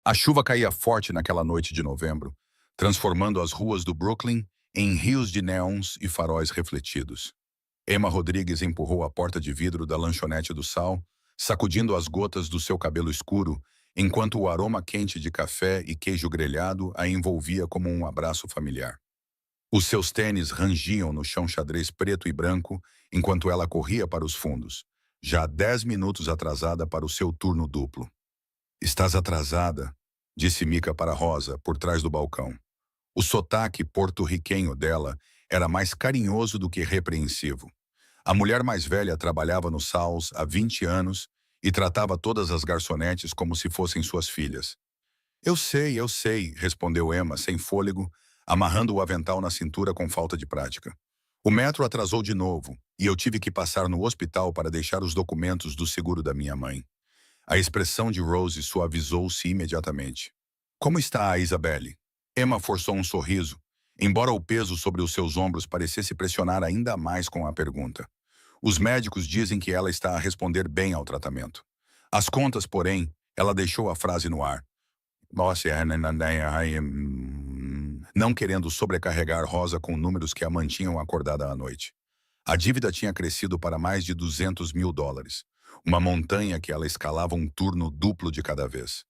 A chuva caía forte naquela noite de novembro, transformando as ruas do Brooklyn em rios de neons e faróis refletidos. Emma Rodrigues empurrou a porta de vidro da lanchonete do Sal, sacudindo as gotas do seu cabelo escuro, enquanto o aroma quente de café e queijo grelhado a envolvia como um abraço familiar. Os seus tênis rangiam no chão xadrez preto e branco enquanto ela corria para os fundos, já 10 minutos atrasada para o seu turno duplo. "Estás atrasada", disse Mika para Rosa, por trás do balcão. O sotaque porto-riquenho dela era mais carinhoso do que repreensivo. A mulher mais velha trabalhava no Sal's há 20 anos e tratava todas as garçonetes como se fossem suas filhas. Eu sei", respondeu Emma, sem fôlego, amarrando o avental na cintura com falta de prática. "O metro atrasou de novo e eu tive que passar no hospital para deixar os documentos do seguro da minha mãe." A expressão de Rose suavizou-se imediatamente. "Como está a Isabelle?" Emma forçou um sorriso, embora o peso sobre os seus ombros parecesse pressionar ainda mais com a pergunta. "Os médicos dizem que ela está a responder bem ao tratamento." As contas, porém, ela deixou a frase no ar. Nossa, não querendo sobrecarregar Rosa com números que a mantinham acordada à noite. A dívida tinha crescido para mais de US$ 200.000, uma montanha que ela escalava um turno duplo de cada vez.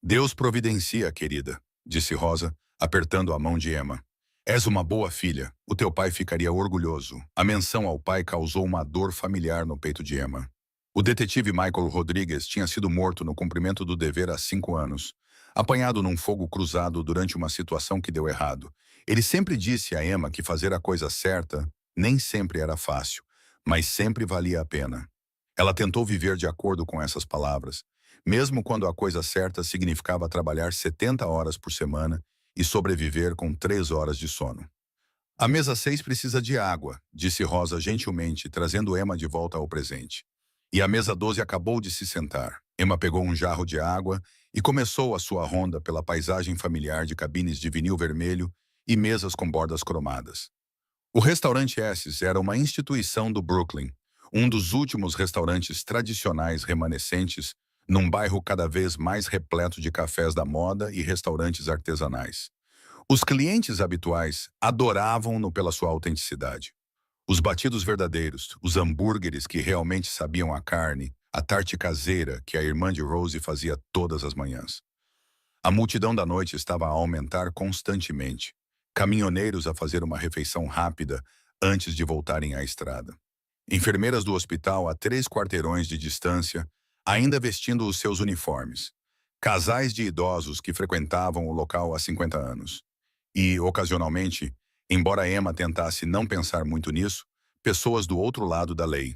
"Deus providencia, querida", disse Rosa, apertando a mão de Emma. "És uma boa filha, o teu pai ficaria orgulhoso." A menção ao pai causou uma dor familiar no peito de Emma. O detetive Michael Rodrigues tinha sido morto no cumprimento do dever há 5 anos, apanhado num fogo cruzado durante uma situação que deu errado. Ele sempre disse a Emma que fazer a coisa certa nem sempre era fácil, mas sempre valia a pena. Ela tentou viver de acordo com essas palavras, mesmo quando a coisa certa significava trabalhar 70 horas por semana e sobreviver com 3 horas de sono. "A mesa 6 precisa de água", disse Rosa gentilmente, trazendo Emma de volta ao presente. E a mesa 12 acabou de se sentar. Emma pegou um jarro de água e começou a sua ronda pela paisagem familiar de cabines de vinil vermelho e mesas com bordas cromadas. O restaurante Esses era uma instituição do Brooklyn, um dos últimos restaurantes tradicionais remanescentes num bairro cada vez mais repleto de cafés da moda e restaurantes artesanais. Os clientes habituais adoravam-no pela sua autenticidade. Os batidos verdadeiros, os hambúrgueres que realmente sabiam a carne, a tarte caseira que a irmã de Rose fazia todas as manhãs. A multidão da noite estava a aumentar constantemente. Caminhoneiros a fazer uma refeição rápida antes de voltarem à estrada. Enfermeiras do hospital a 3 quarteirões de distância, ainda vestindo os seus uniformes. Casais de idosos que frequentavam o local há 50 anos. E, ocasionalmente, embora Emma tentasse não pensar muito nisso, pessoas do outro lado da lei.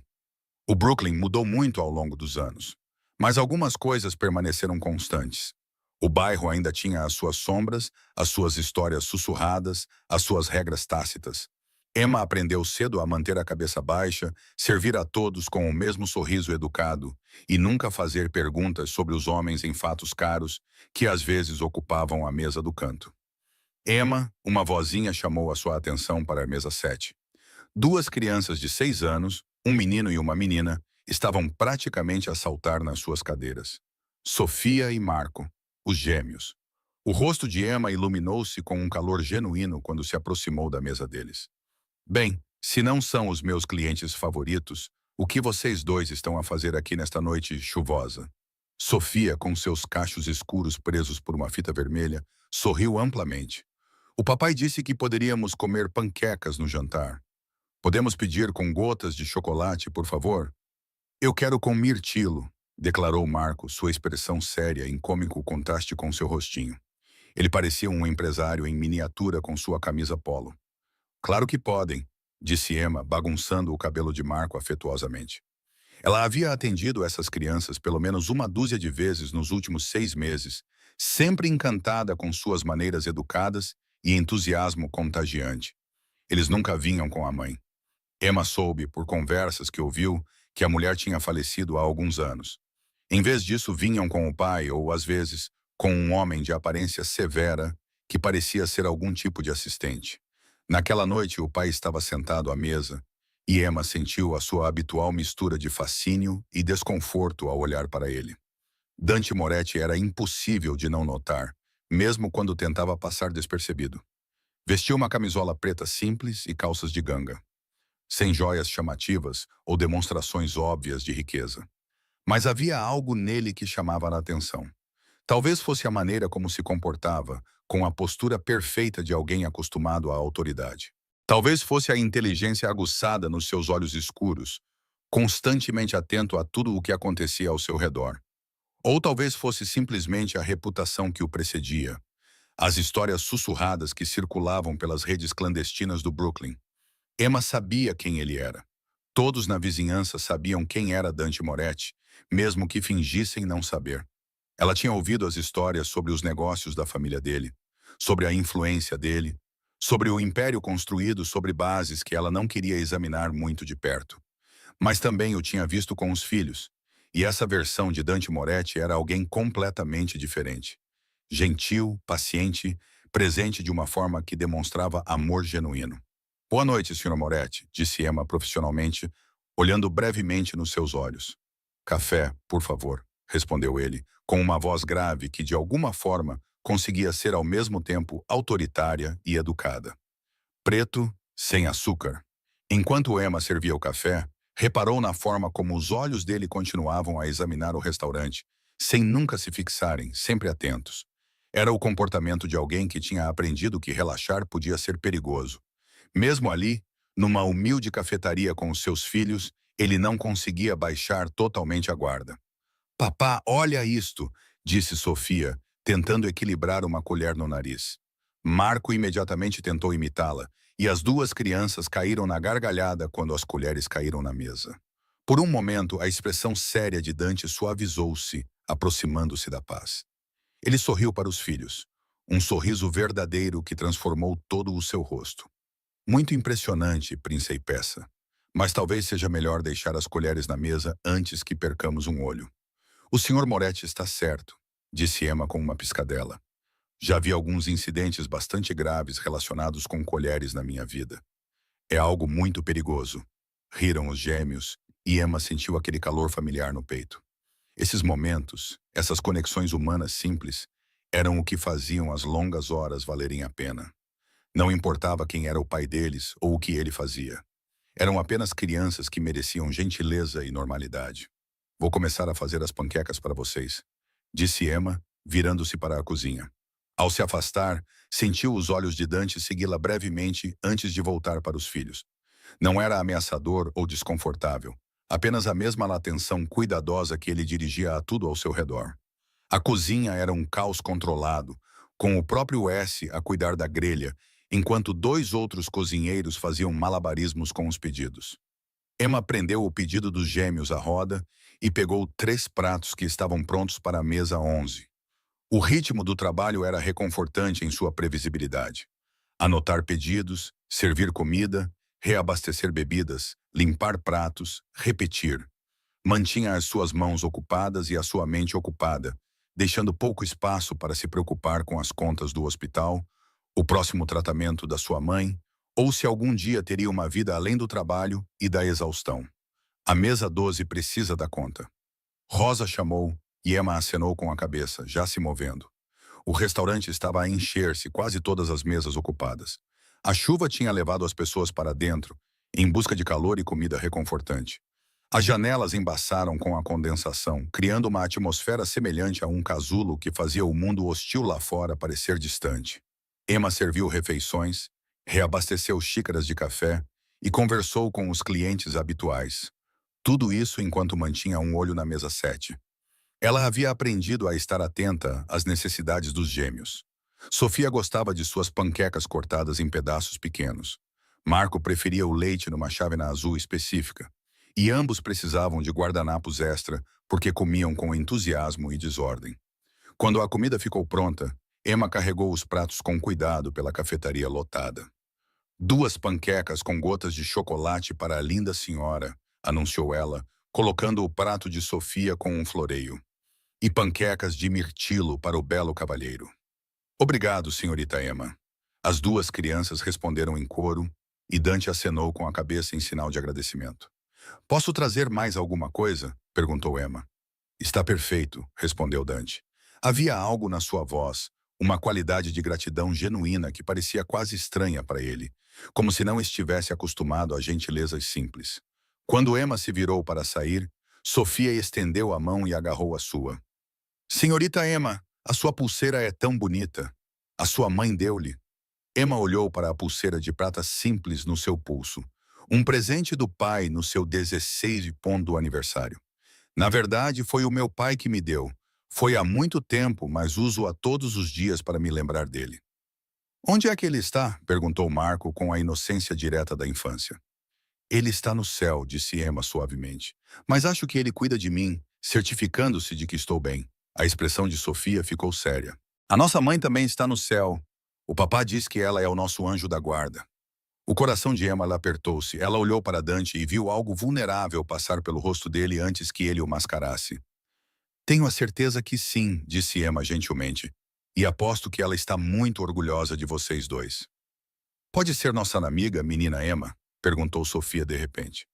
O Brooklyn mudou muito ao longo dos anos, mas algumas coisas permaneceram constantes. O bairro ainda tinha as suas sombras, as suas histórias sussurradas, as suas regras tácitas. Emma aprendeu cedo a manter a cabeça baixa, servir a todos com o mesmo sorriso educado e nunca fazer perguntas sobre os homens em fatos caros que às vezes ocupavam a mesa do canto. Emma, uma vozinha chamou a sua atenção para a mesa 7. 2 crianças de 6 anos, um menino e uma menina, estavam praticamente a saltar nas suas cadeiras. Sofia e Marco, os gêmeos. O rosto de Emma iluminou-se com um calor genuíno quando se aproximou da mesa deles. "Bem, se não são os meus clientes favoritos, o que vocês dois estão a fazer aqui nesta noite chuvosa?" Sofia, com seus cachos escuros presos por uma fita vermelha, sorriu amplamente. "O papai disse que poderíamos comer panquecas no jantar. Podemos pedir com gotas de chocolate, por favor?" "Eu quero com mirtilo", declarou Marco, sua expressão séria em cômico contraste com seu rostinho. Ele parecia um empresário em miniatura com sua camisa polo. "Claro que podem", disse Emma, bagunçando o cabelo de Marco afetuosamente. Ela havia atendido essas crianças pelo menos uma dúzia de vezes nos últimos 6 meses, sempre encantada com suas maneiras educadas e entusiasmo contagiante. Eles nunca vinham com a mãe. Emma soube, por conversas que ouviu, que a mulher tinha falecido há alguns anos. Em vez disso, vinham com o pai ou, às vezes, com um homem de aparência severa que parecia ser algum tipo de assistente. Naquela noite, o pai estava sentado à mesa e Emma sentiu a sua habitual mistura de fascínio e desconforto ao olhar para ele. Dante Moretti era impossível de não notar, mesmo quando tentava passar despercebido. Vestia uma camisola preta simples e calças de ganga, sem joias chamativas ou demonstrações óbvias de riqueza. Mas havia algo nele que chamava a atenção. Talvez fosse a maneira como se comportava, com a postura perfeita de alguém acostumado à autoridade. Talvez fosse a inteligência aguçada nos seus olhos escuros, constantemente atento a tudo o que acontecia ao seu redor. Ou talvez fosse simplesmente a reputação que o precedia, as histórias sussurradas que circulavam pelas redes clandestinas do Brooklyn. Emma sabia quem ele era. Todos na vizinhança sabiam quem era Dante Moretti, mesmo que fingissem não saber. Ela tinha ouvido as histórias sobre os negócios da família dele, sobre a influência dele, sobre o império construído sobre bases que ela não queria examinar muito de perto. Mas também o tinha visto com os filhos, e essa versão de Dante Moretti era alguém completamente diferente. Gentil, paciente, presente de uma forma que demonstrava amor genuíno. Boa noite, Sr. Moretti, disse Emma profissionalmente, olhando brevemente nos seus olhos. Café, por favor, respondeu ele, com uma voz grave que, de alguma forma, conseguia ser ao mesmo tempo autoritária e educada. Preto, sem açúcar. Enquanto Emma servia o café, reparou na forma como os olhos dele continuavam a examinar o restaurante, sem nunca se fixarem, sempre atentos. Era o comportamento de alguém que tinha aprendido que relaxar podia ser perigoso. Mesmo ali, numa humilde cafetaria com os seus filhos, ele não conseguia baixar totalmente a guarda. Papá, olha isto, disse Sofia, tentando equilibrar uma colher no nariz. Marco imediatamente tentou imitá-la, e as duas crianças caíram na gargalhada quando as colheres caíram na mesa. Por um momento, a expressão séria de Dante suavizou-se, aproximando-se da paz. Ele sorriu para os filhos, um sorriso verdadeiro que transformou todo o seu rosto. Muito impressionante, Príncipe Peça. Mas talvez seja melhor deixar as colheres na mesa antes que percamos um olho. O Sr. Moretti está certo, disse Emma com uma piscadela. Já vi alguns incidentes bastante graves relacionados com colheres na minha vida. É algo muito perigoso. Riram os gêmeos e Emma sentiu aquele calor familiar no peito. Esses momentos, essas conexões humanas simples, eram o que faziam as longas horas valerem a pena. Não importava quem era o pai deles ou o que ele fazia. Eram apenas crianças que mereciam gentileza e normalidade. Vou começar a fazer as panquecas para vocês, disse Emma, virando-se para a cozinha. Ao se afastar, sentiu os olhos de Dante segui-la brevemente antes de voltar para os filhos. Não era ameaçador ou desconfortável, apenas a mesma atenção cuidadosa que ele dirigia a tudo ao seu redor. A cozinha era um caos controlado, com o próprio S a cuidar da grelha, enquanto dois outros cozinheiros faziam malabarismos com os pedidos. Emma prendeu o pedido dos gêmeos à roda e pegou 3 pratos que estavam prontos para a mesa 11. O ritmo do trabalho era reconfortante em sua previsibilidade. Anotar pedidos, servir comida, reabastecer bebidas, limpar pratos, repetir. Mantinha as suas mãos ocupadas e a sua mente ocupada, deixando pouco espaço para se preocupar com as contas do hospital, o próximo tratamento da sua mãe, ou se algum dia teria uma vida além do trabalho e da exaustão. A mesa 12 precisa da conta. Rosa chamou e Emma acenou com a cabeça, já se movendo. O restaurante estava a encher-se, quase todas as mesas ocupadas. A chuva tinha levado as pessoas para dentro, em busca de calor e comida reconfortante. As janelas embaçaram com a condensação, criando uma atmosfera semelhante a um casulo que fazia o mundo hostil lá fora parecer distante. Emma serviu refeições, reabasteceu xícaras de café e conversou com os clientes habituais. Tudo isso enquanto mantinha um olho na mesa 7. Ela havia aprendido a estar atenta às necessidades dos gêmeos. Sofia gostava de suas panquecas cortadas em pedaços pequenos. Marco preferia o leite numa chávena azul específica. E ambos precisavam de guardanapos extra porque comiam com entusiasmo e desordem. Quando a comida ficou pronta, Emma carregou os pratos com cuidado pela cafetaria lotada. 2 panquecas com gotas de chocolate para a linda senhora, anunciou ela, colocando o prato de Sofia com um floreio. E panquecas de mirtilo para o belo cavalheiro. Obrigado, senhorita Emma. As 2 crianças responderam em coro e Dante acenou com a cabeça em sinal de agradecimento. Posso trazer mais alguma coisa? Perguntou Emma. Está perfeito, respondeu Dante. Havia algo na sua voz, uma qualidade de gratidão genuína que parecia quase estranha para ele, como se não estivesse acostumado a gentilezas simples. Quando Emma se virou para sair, Sofia estendeu a mão e agarrou a sua. Senhorita Emma, a sua pulseira é tão bonita. A sua mãe deu-lhe. Emma olhou para a pulseira de prata simples no seu pulso. Um presente do pai no seu 16 do aniversário. Na verdade, foi o meu pai que me deu. Foi há muito tempo, mas uso-a todos os dias para me lembrar dele. Onde é que ele está? Perguntou Marco com a inocência direta da infância. Ele está no céu, disse Emma suavemente. Mas acho que ele cuida de mim, certificando-se de que estou bem. A expressão de Sofia ficou séria. A nossa mãe também está no céu. O papá diz que ela é o nosso anjo da guarda. O coração de Emma apertou-se. Ela olhou para Dante e viu algo vulnerável passar pelo rosto dele antes que ele o mascarasse. Tenho a certeza que sim, disse Emma gentilmente. E aposto que ela está muito orgulhosa de vocês dois. Pode ser nossa amiga, menina Emma? Perguntou Sofia de repente.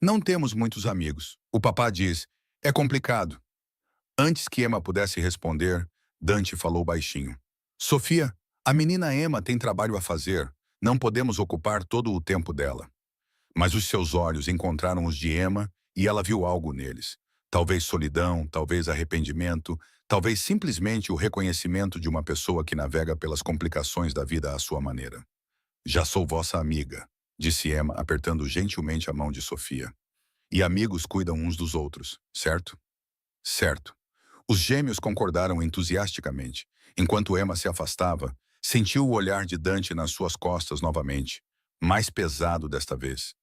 Não temos muitos amigos. O papá diz, é complicado. Antes que Emma pudesse responder, Dante falou baixinho. Sofia, a menina Emma tem trabalho a fazer. Não podemos ocupar todo o tempo dela. Mas os seus olhos encontraram os de Emma e ela viu algo neles. Talvez solidão, talvez arrependimento, talvez simplesmente o reconhecimento de uma pessoa que navega pelas complicações da vida à sua maneira. Já sou vossa amiga, disse Emma, apertando gentilmente a mão de Sofia. E amigos cuidam uns dos outros, certo? Certo. Os gêmeos concordaram entusiasticamente. Enquanto Emma se afastava, sentiu o olhar de Dante nas suas costas novamente, mais pesado desta vez,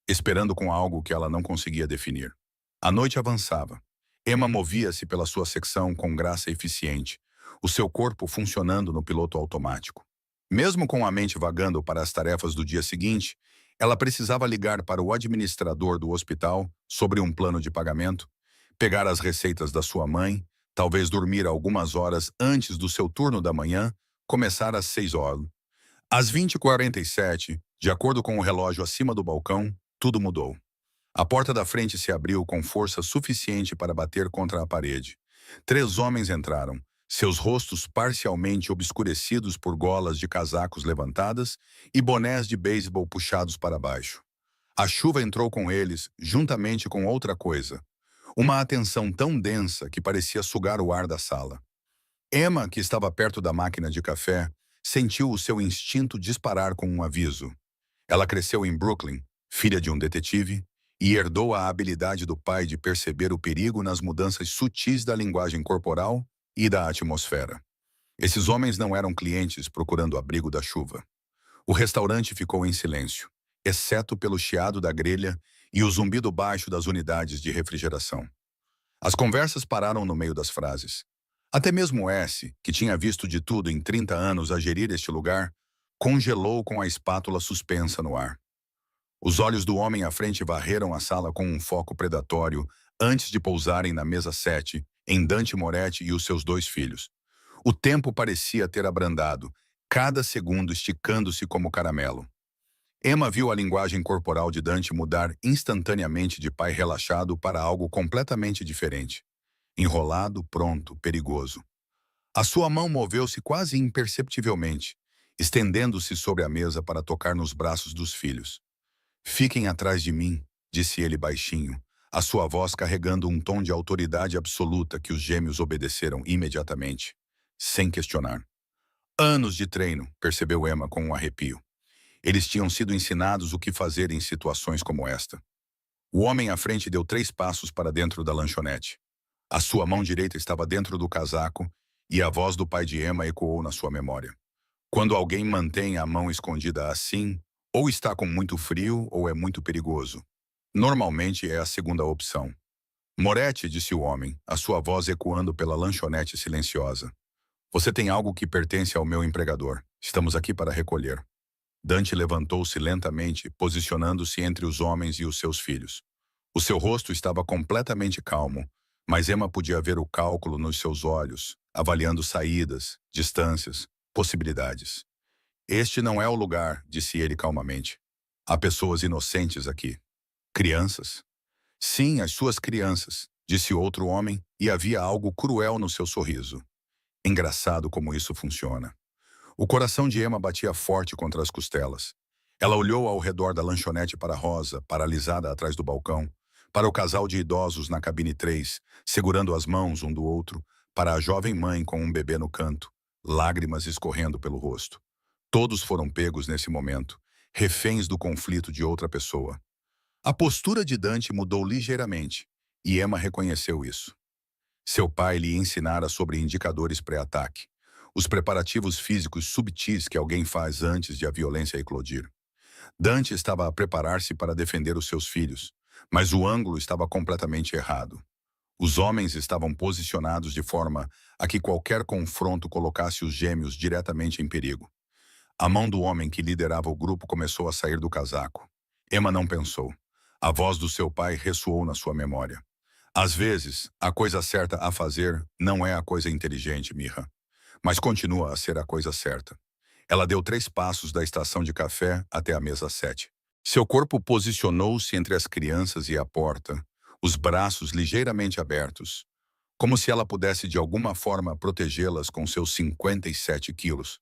esperando com algo que ela não conseguia definir. A noite avançava. Emma movia-se pela sua secção com graça eficiente, o seu corpo funcionando no piloto automático. Mesmo com a mente vagando para as tarefas do dia seguinte, ela precisava ligar para o administrador do hospital sobre um plano de pagamento, pegar as receitas da sua mãe, talvez dormir algumas horas antes do seu turno da manhã, começar às 6 horas. Às 20h47, de acordo com o relógio acima do balcão, tudo mudou. A porta da frente se abriu com força suficiente para bater contra a parede. 3 homens entraram, seus rostos parcialmente obscurecidos por golas de casacos levantadas e bonés de beisebol puxados para baixo. A chuva entrou com eles, juntamente com outra coisa. Uma atenção tão densa que parecia sugar o ar da sala. Emma, que estava perto da máquina de café, sentiu o seu instinto disparar com um aviso. Ela cresceu em Brooklyn, filha de um detetive, e herdou a habilidade do pai de perceber o perigo nas mudanças sutis da linguagem corporal e da atmosfera. Esses homens não eram clientes procurando abrigo da chuva. O restaurante ficou em silêncio, exceto pelo chiado da grelha e o zumbido baixo das unidades de refrigeração. As conversas pararam no meio das frases. Até mesmo S, que tinha visto de tudo em 30 anos a gerir este lugar, congelou com a espátula suspensa no ar. Os olhos do homem à frente varreram a sala com um foco predatório antes de pousarem na mesa 7, em Dante Moretti e os seus 2 filhos. O tempo parecia ter abrandado, cada segundo esticando-se como caramelo. Emma viu a linguagem corporal de Dante mudar instantaneamente de pai relaxado para algo completamente diferente. Enrolado, pronto, perigoso. A sua mão moveu-se quase imperceptivelmente, estendendo-se sobre a mesa para tocar nos braços dos filhos. Fiquem atrás de mim, disse ele baixinho, a sua voz carregando um tom de autoridade absoluta que os gêmeos obedeceram imediatamente, sem questionar. Anos de treino, percebeu Emma com um arrepio. Eles tinham sido ensinados o que fazer em situações como esta. O homem à frente deu 3 passos para dentro da lanchonete. A sua mão direita estava dentro do casaco e a voz do pai de Emma ecoou na sua memória. Quando alguém mantém a mão escondida assim, ou está com muito frio ou é muito perigoso. Normalmente é a segunda opção. Moretti, disse o homem, a sua voz ecoando pela lanchonete silenciosa. Você tem algo que pertence ao meu empregador. Estamos aqui para recolher. Dante levantou-se lentamente, posicionando-se entre os homens e os seus filhos. O seu rosto estava completamente calmo, mas Emma podia ver o cálculo nos seus olhos, avaliando saídas, distâncias, possibilidades. Este não é o lugar, disse ele calmamente. Há pessoas inocentes aqui. Crianças? Sim, as suas crianças, disse outro homem, e havia algo cruel no seu sorriso. Engraçado como isso funciona. O coração de Emma batia forte contra as costelas. Ela olhou ao redor da lanchonete para Rosa, paralisada atrás do balcão, para o casal de idosos na cabine 3, segurando as mãos um do outro, para a jovem mãe com um bebê no canto, lágrimas escorrendo pelo rosto. Todos foram pegos nesse momento, reféns do conflito de outra pessoa. A postura de Dante mudou ligeiramente, e Emma reconheceu isso. Seu pai lhe ensinara sobre indicadores pré-ataque, os preparativos físicos subtis que alguém faz antes de a violência eclodir. Dante estava a preparar-se para defender os seus filhos, mas o ângulo estava completamente errado. Os homens estavam posicionados de forma a que qualquer confronto colocasse os gêmeos diretamente em perigo. A mão do homem que liderava o grupo começou a sair do casaco. Emma não pensou. A voz do seu pai ressoou na sua memória. Às vezes, a coisa certa a fazer não é a coisa inteligente, Mirra, mas continua a ser a coisa certa. Ela deu 3 passos da estação de café até a mesa 7. Seu corpo posicionou-se entre as crianças e a porta, os braços ligeiramente abertos, como se ela pudesse de alguma forma protegê-las com seus 57 quilos.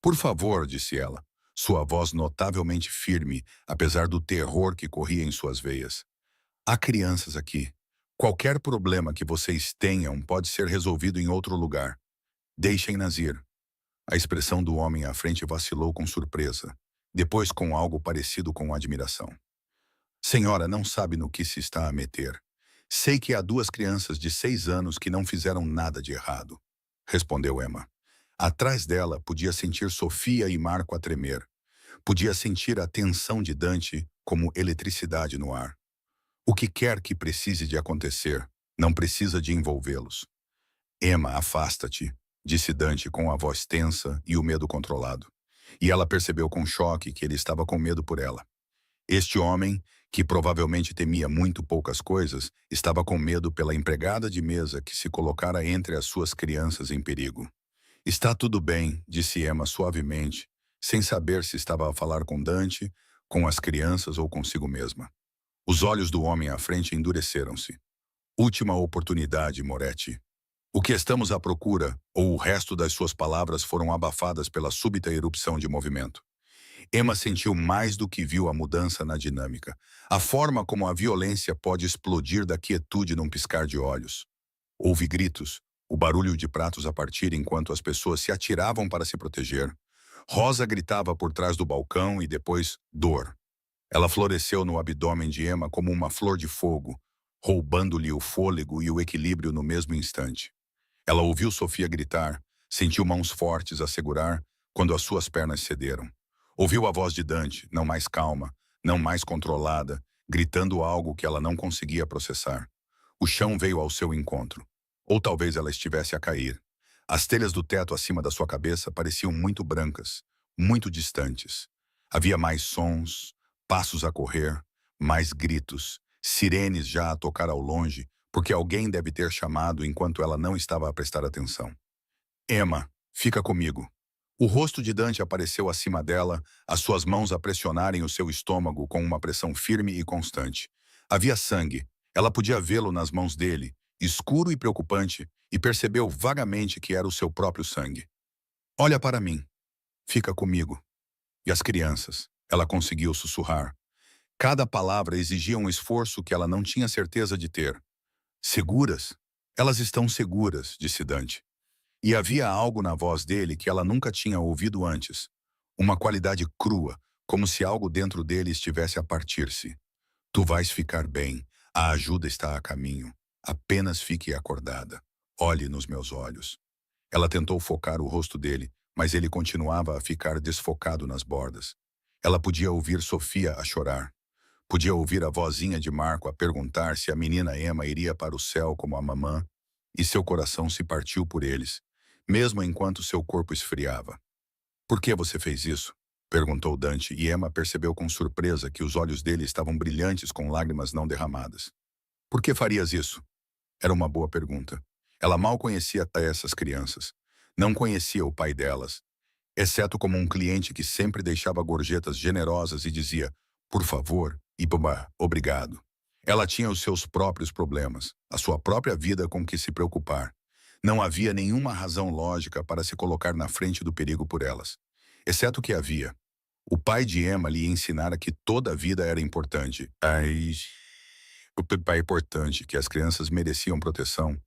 Por favor, disse ela, sua voz notavelmente firme, apesar do terror que corria em suas veias. Há crianças aqui. Qualquer problema que vocês tenham pode ser resolvido em outro lugar. Deixem-nas ir. A expressão do homem à frente vacilou com surpresa, depois com algo parecido com admiração. Senhora não sabe no que se está a meter. Sei que há 2 crianças de 6 anos que não fizeram nada de errado, respondeu Emma. Atrás dela podia sentir Sofia e Marco a tremer. Podia sentir a tensão de Dante como eletricidade no ar. O que quer que precise de acontecer, não precisa de envolvê-los. Emma, afasta-te, disse Dante com a voz tensa e o medo controlado. E ela percebeu com choque que ele estava com medo por ela. Este homem, que provavelmente temia muito poucas coisas, estava com medo pela empregada de mesa que se colocara entre as suas crianças em perigo. Está tudo bem, disse Emma suavemente, sem saber se estava a falar com Dante, com as crianças ou consigo mesma. Os olhos do homem à frente endureceram-se. Última oportunidade, Moretti. O que estamos à procura, ou o resto das suas palavras foram abafadas pela súbita erupção de movimento. Emma sentiu mais do que viu a mudança na dinâmica, a forma como a violência pode explodir da quietude num piscar de olhos. Houve gritos, o barulho de pratos a partir enquanto as pessoas se atiravam para se proteger. Rosa gritava por trás do balcão e depois dor. Ela floresceu no abdômen de Emma como uma flor de fogo, roubando-lhe o fôlego e o equilíbrio no mesmo instante. Ela ouviu Sofia gritar, sentiu mãos fortes a segurar quando as suas pernas cederam. Ouviu a voz de Dante, não mais calma, não mais controlada, gritando algo que ela não conseguia processar. O chão veio ao seu encontro. Ou talvez ela estivesse a cair. As telhas do teto acima da sua cabeça pareciam muito brancas, muito distantes. Havia mais sons, passos a correr, mais gritos, sirenes já a tocar ao longe, porque alguém deve ter chamado enquanto ela não estava a prestar atenção. Emma, fica comigo. O rosto de Dante apareceu acima dela, as suas mãos a pressionarem o seu estômago com uma pressão firme e constante. Havia sangue. Ela podia vê-lo nas mãos dele, escuro e preocupante, e percebeu vagamente que era o seu próprio sangue. Olha para mim. Fica comigo. E as crianças? Ela conseguiu sussurrar. Cada palavra exigia um esforço que ela não tinha certeza de ter. Seguras? Elas estão seguras, disse Dante. E havia algo na voz dele que ela nunca tinha ouvido antes. Uma qualidade crua, como se algo dentro dele estivesse a partir-se. Tu vais ficar bem. A ajuda está a caminho. Apenas fique acordada. Olhe nos meus olhos. Ela tentou focar o rosto dele, mas ele continuava a ficar desfocado nas bordas. Ela podia ouvir Sofia a chorar. Podia ouvir a vozinha de Marco a perguntar se a menina Emma iria para o céu como a mamã, e seu coração se partiu por eles, mesmo enquanto seu corpo esfriava. Por que você fez isso? Perguntou Dante, e Emma percebeu com surpresa que os olhos dele estavam brilhantes com lágrimas não derramadas. Por que farias isso? Era uma boa pergunta. Ela mal conhecia essas crianças. Não conhecia o pai delas, exceto como um cliente que sempre deixava gorjetas generosas e dizia, por favor, e babá, obrigado. Ela tinha os seus próprios problemas, a sua própria vida com que se preocupar. Não havia nenhuma razão lógica para se colocar na frente do perigo por elas. Exceto que havia. O pai de Emma lhe ensinara que toda a vida era importante. O pai é importante, que as crianças mereciam proteção,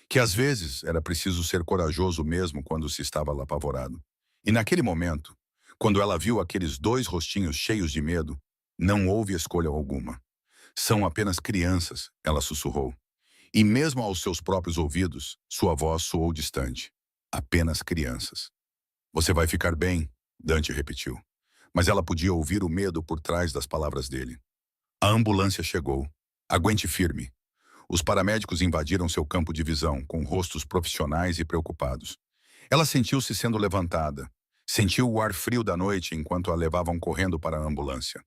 que às vezes era preciso ser corajoso mesmo quando se estava apavorado. E naquele momento, quando ela viu aqueles dois rostinhos cheios de medo, não houve escolha alguma. São apenas crianças, ela sussurrou. E mesmo aos seus próprios ouvidos, sua voz soou distante. Apenas crianças. Você vai ficar bem, Dante repetiu. Mas ela podia ouvir o medo por trás das palavras dele. A ambulância chegou. Aguente firme. Os paramédicos invadiram seu campo de visão, com rostos profissionais e preocupados. Ela sentiu-se sendo levantada. Sentiu o ar frio da noite enquanto a levavam correndo para a ambulância.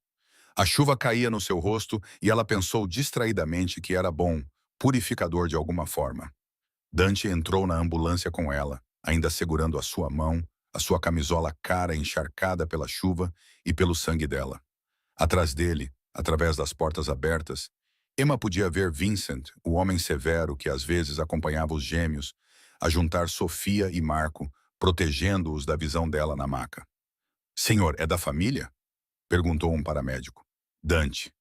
A chuva caía no seu rosto e ela pensou distraidamente que era bom, purificador de alguma forma. Dante entrou na ambulância com ela, ainda segurando a sua mão, a sua camisola cara encharcada pela chuva e pelo sangue dela. Atrás dele, através das portas abertas, Emma podia ver Vincent, o homem severo que às vezes acompanhava os gêmeos, a juntar Sofia e Marco, protegendo-os da visão dela na maca. Senhor, é da família? Perguntou um paramédico. Dante.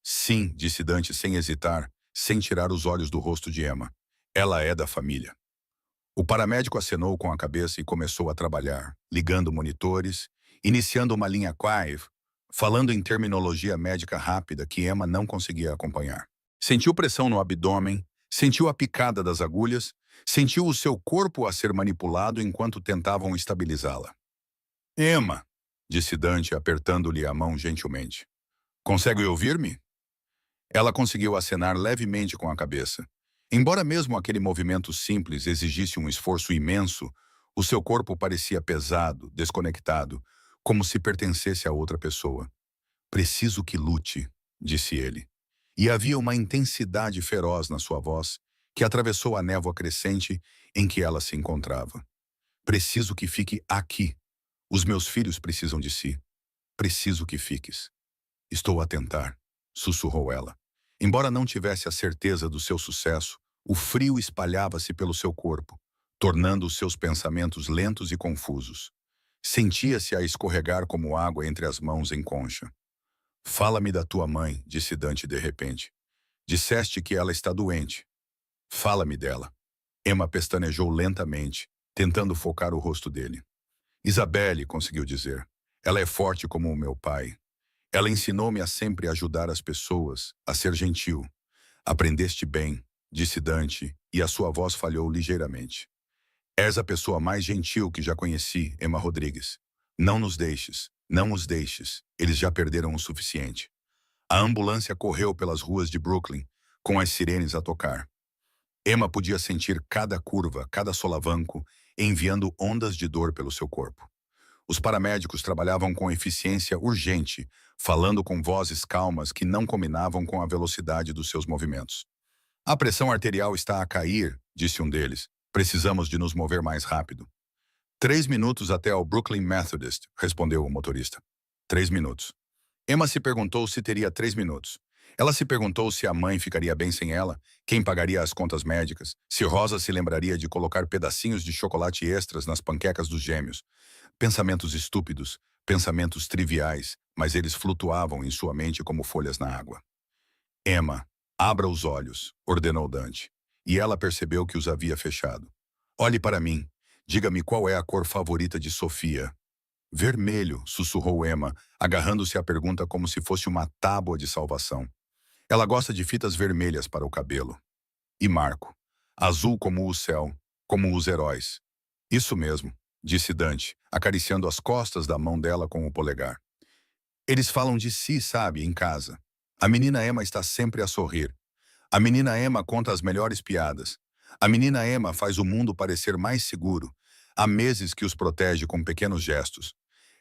Sim, disse Dante sem hesitar, sem tirar os olhos do rosto de Emma. Ela é da família. O paramédico acenou com a cabeça e começou a trabalhar, ligando monitores, iniciando uma linha Quive, falando em terminologia médica rápida que Emma não conseguia acompanhar. Sentiu pressão no abdômen, sentiu a picada das agulhas, sentiu o seu corpo a ser manipulado enquanto tentavam estabilizá-la. Emma, disse Dante apertando-lhe a mão gentilmente. Consegue ouvir-me? Ela conseguiu acenar levemente com a cabeça. Embora mesmo aquele movimento simples exigisse um esforço imenso, o seu corpo parecia pesado, desconectado, como se pertencesse a outra pessoa. Preciso que lute, disse ele. E havia uma intensidade feroz na sua voz que atravessou a névoa crescente em que ela se encontrava. Preciso que fique aqui. Os meus filhos precisam de si. Preciso que fiques. Estou a tentar, sussurrou ela. Embora não tivesse a certeza do seu sucesso, o frio espalhava-se pelo seu corpo, tornando os seus pensamentos lentos e confusos. Sentia-se a escorregar como água entre as mãos em concha. Fala-me da tua mãe, disse Dante de repente. Disseste que ela está doente. Fala-me dela. Emma pestanejou lentamente, tentando focar o rosto dele. Isabelle, conseguiu dizer. Ela é forte como o meu pai. Ela ensinou-me a sempre ajudar as pessoas, a ser gentil. Aprendeste bem, disse Dante, e a sua voz falhou ligeiramente. És a pessoa mais gentil que já conheci, Emma Rodrigues. Não nos deixes, não os deixes. Eles já perderam o suficiente. A ambulância correu pelas ruas de Brooklyn, com as sirenes a tocar. Emma podia sentir cada curva, cada solavanco, enviando ondas de dor pelo seu corpo. Os paramédicos trabalhavam com eficiência urgente, falando com vozes calmas que não combinavam com a velocidade dos seus movimentos. A pressão arterial está a cair, disse um deles. Precisamos de nos mover mais rápido. 3 minutos até ao Brooklyn Methodist, respondeu o motorista. 3 minutos. Emma se perguntou se teria 3 minutos. Ela se perguntou se a mãe ficaria bem sem ela, quem pagaria as contas médicas, se Rosa se lembraria de colocar pedacinhos de chocolate extras nas panquecas dos gêmeos. Pensamentos estúpidos, pensamentos triviais, mas eles flutuavam em sua mente como folhas na água. Emma, abra os olhos, ordenou Dante, e ela percebeu que os havia fechado. Olhe para mim, diga-me qual é a cor favorita de Sofia. Vermelho, sussurrou Emma, agarrando-se à pergunta como se fosse uma tábua de salvação. Ela gosta de fitas vermelhas para o cabelo. E Marco, azul como o céu, como os heróis. Isso mesmo, disse Dante, acariciando as costas da mão dela com o polegar. Eles falam de si, sabe, em casa. A menina Emma está sempre a sorrir. A menina Emma conta as melhores piadas. A menina Emma faz o mundo parecer mais seguro. Há meses que os protege com pequenos gestos.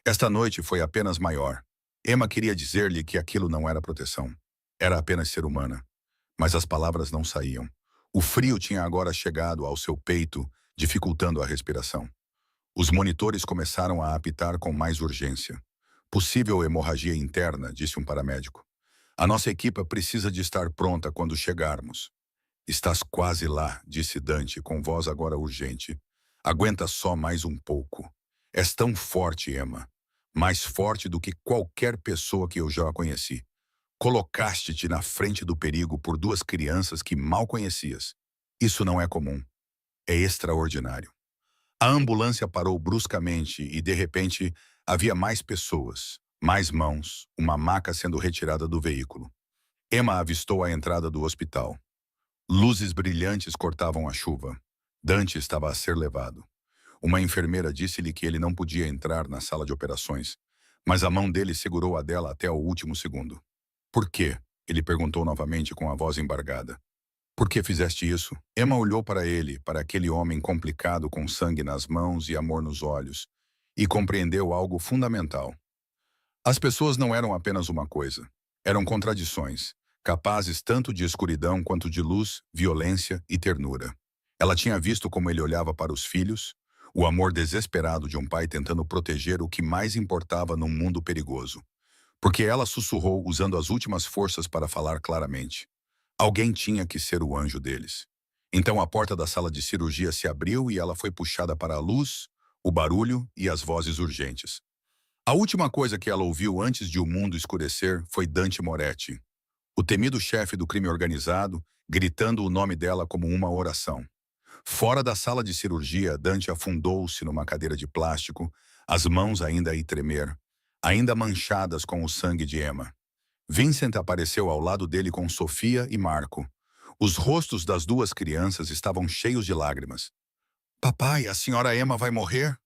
Esta noite foi apenas maior. Emma queria dizer-lhe que aquilo não era proteção. Era apenas ser humana. Mas as palavras não saíam. O frio tinha agora chegado ao seu peito, dificultando a respiração. Os monitores começaram a apitar com mais urgência. Possível hemorragia interna, disse um paramédico. A nossa equipa precisa de estar pronta quando chegarmos. Estás quase lá, disse Dante com voz agora urgente. Aguenta só mais um pouco. És tão forte, Emma. Mais forte do que qualquer pessoa que eu já conheci. Colocaste-te na frente do perigo por duas crianças que mal conhecias. Isso não é comum. É extraordinário. A ambulância parou bruscamente e, de repente, havia mais pessoas, mais mãos, uma maca sendo retirada do veículo. Emma avistou a entrada do hospital. Luzes brilhantes cortavam a chuva. Dante estava a ser levado. Uma enfermeira disse-lhe que ele não podia entrar na sala de operações, mas a mão dele segurou a dela até o último segundo. Por quê? Ele perguntou novamente com a voz embargada. Por que fizeste isso? Emma olhou para ele, para aquele homem complicado com sangue nas mãos e amor nos olhos, e compreendeu algo fundamental. As pessoas não eram apenas uma coisa. Eram contradições, capazes tanto de escuridão quanto de luz, violência e ternura. Ela tinha visto como ele olhava para os filhos, o amor desesperado de um pai tentando proteger o que mais importava num mundo perigoso. Porque ela sussurrou usando as últimas forças para falar claramente. Alguém tinha que ser o anjo deles. Então a porta da sala de cirurgia se abriu e ela foi puxada para a luz, o barulho e as vozes urgentes. A última coisa que ela ouviu antes de o mundo escurecer foi Dante Moretti, o temido chefe do crime organizado, gritando o nome dela como uma oração. Fora da sala de cirurgia, Dante afundou-se numa cadeira de plástico, as mãos ainda a tremer, ainda manchadas com o sangue de Emma. Vincent apareceu ao lado dele com Sofia e Marco. Os rostos das duas crianças estavam cheios de lágrimas. Papai, a senhora Emma vai morrer?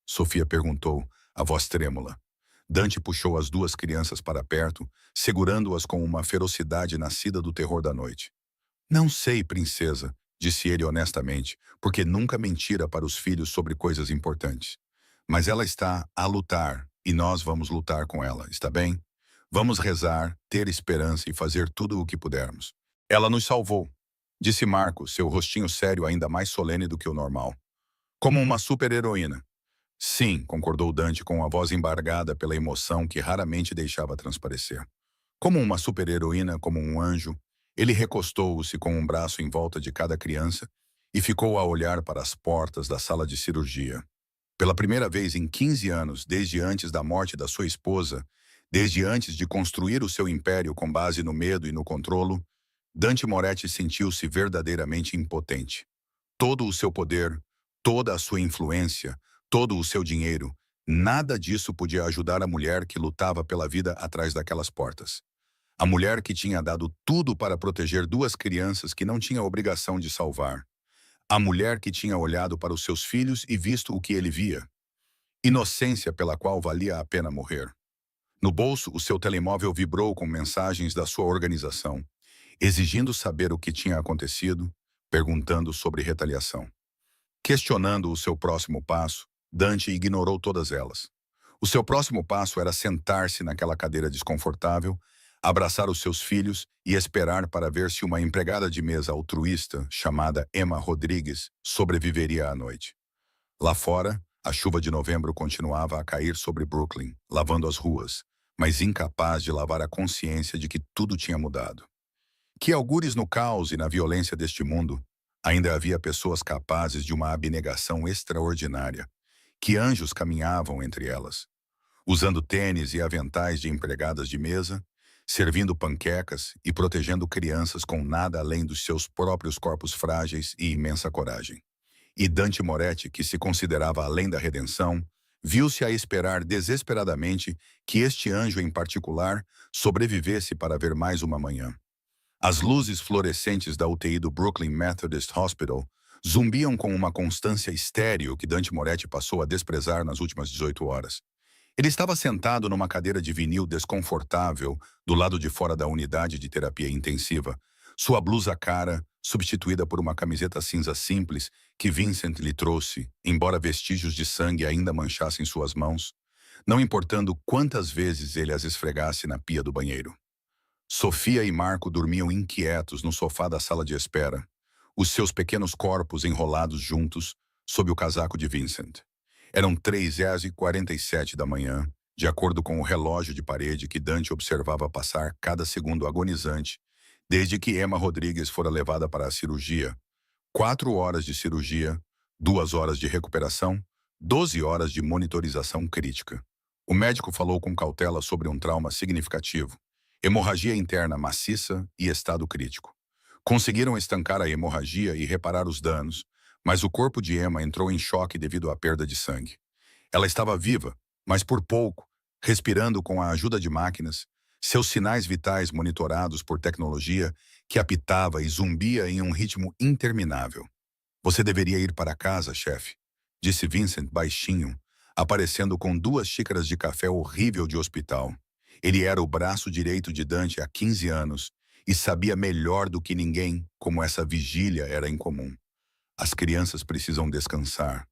Sofia perguntou, a voz trêmula. Dante puxou as duas crianças para perto, segurando-as com uma ferocidade nascida do terror da noite. Não sei, princesa, disse ele honestamente, porque nunca mentira para os filhos sobre coisas importantes. Mas ela está a lutar, e nós vamos lutar com ela, está bem? Vamos rezar, ter esperança e fazer tudo o que pudermos. Ela nos salvou, disse Marco, seu rostinho sério ainda mais solene do que o normal. Como uma super-heroína. Sim, concordou Dante com a voz embargada pela emoção que raramente deixava transparecer. Como uma super-heroína, como um anjo, ele recostou-se com um braço em volta de cada criança e ficou a olhar para as portas da sala de cirurgia. Pela primeira vez em 15 anos, desde antes da morte da sua esposa, desde antes de construir o seu império com base no medo e no controlo, Dante Moretti sentiu-se verdadeiramente impotente. Todo o seu poder, toda a sua influência, todo o seu dinheiro, nada disso podia ajudar a mulher que lutava pela vida atrás daquelas portas. A mulher que tinha dado tudo para proteger duas crianças que não tinha obrigação de salvar. A mulher que tinha olhado para os seus filhos e visto o que ele via. Inocência pela qual valia a pena morrer. No bolso, o seu telemóvel vibrou com mensagens da sua organização, exigindo saber o que tinha acontecido, perguntando sobre retaliação. Questionando o seu próximo passo, Dante ignorou todas elas. O seu próximo passo era sentar-se naquela cadeira desconfortável, abraçar os seus filhos e esperar para ver se uma empregada de mesa altruísta, chamada Emma Rodrigues, sobreviveria à noite. Lá fora, a chuva de novembro continuava a cair sobre Brooklyn, lavando as ruas, mas incapaz de lavar a consciência de que tudo tinha mudado. Que algures no caos e na violência deste mundo, ainda havia pessoas capazes de uma abnegação extraordinária, que anjos caminhavam entre elas, usando tênis e aventais de empregadas de mesa, servindo panquecas e protegendo crianças com nada além dos seus próprios corpos frágeis e imensa coragem. E Dante Moretti, que se considerava além da redenção, viu-se a esperar desesperadamente que este anjo em particular sobrevivesse para ver mais uma manhã. As luzes fluorescentes da UTI do Brooklyn Methodist Hospital zumbiam com uma constância estéril que Dante Moretti passou a desprezar nas últimas 18 horas. Ele estava sentado numa cadeira de vinil desconfortável do lado de fora da unidade de terapia intensiva, sua blusa cara substituída por uma camiseta cinza simples que Vincent lhe trouxe, embora vestígios de sangue ainda manchassem suas mãos, não importando quantas vezes ele as esfregasse na pia do banheiro. Sofia e Marco dormiam inquietos no sofá da sala de espera, os seus pequenos corpos enrolados juntos sob o casaco de Vincent. Eram 3h47 da manhã de acordo com o relógio de parede que Dante observava passar cada segundo agonizante, desde que Emma Rodrigues fora levada para a cirurgia. 4 horas de cirurgia, 2 horas de recuperação, 12 horas de monitorização crítica. O médico falou com cautela sobre um trauma significativo, hemorragia interna maciça e estado crítico. Conseguiram estancar a hemorragia e reparar os danos, mas o corpo de Emma entrou em choque devido à perda de sangue. Ela estava viva, mas por pouco, respirando com a ajuda de máquinas, seus sinais vitais monitorados por tecnologia que apitava e zumbia em um ritmo interminável. Você deveria ir para casa, chefe, disse Vincent baixinho, aparecendo com 2 xícaras de café horrível de hospital. Ele era o braço direito de Dante há 15 anos e sabia melhor do que ninguém como essa vigília era incomum. As crianças precisam descansar.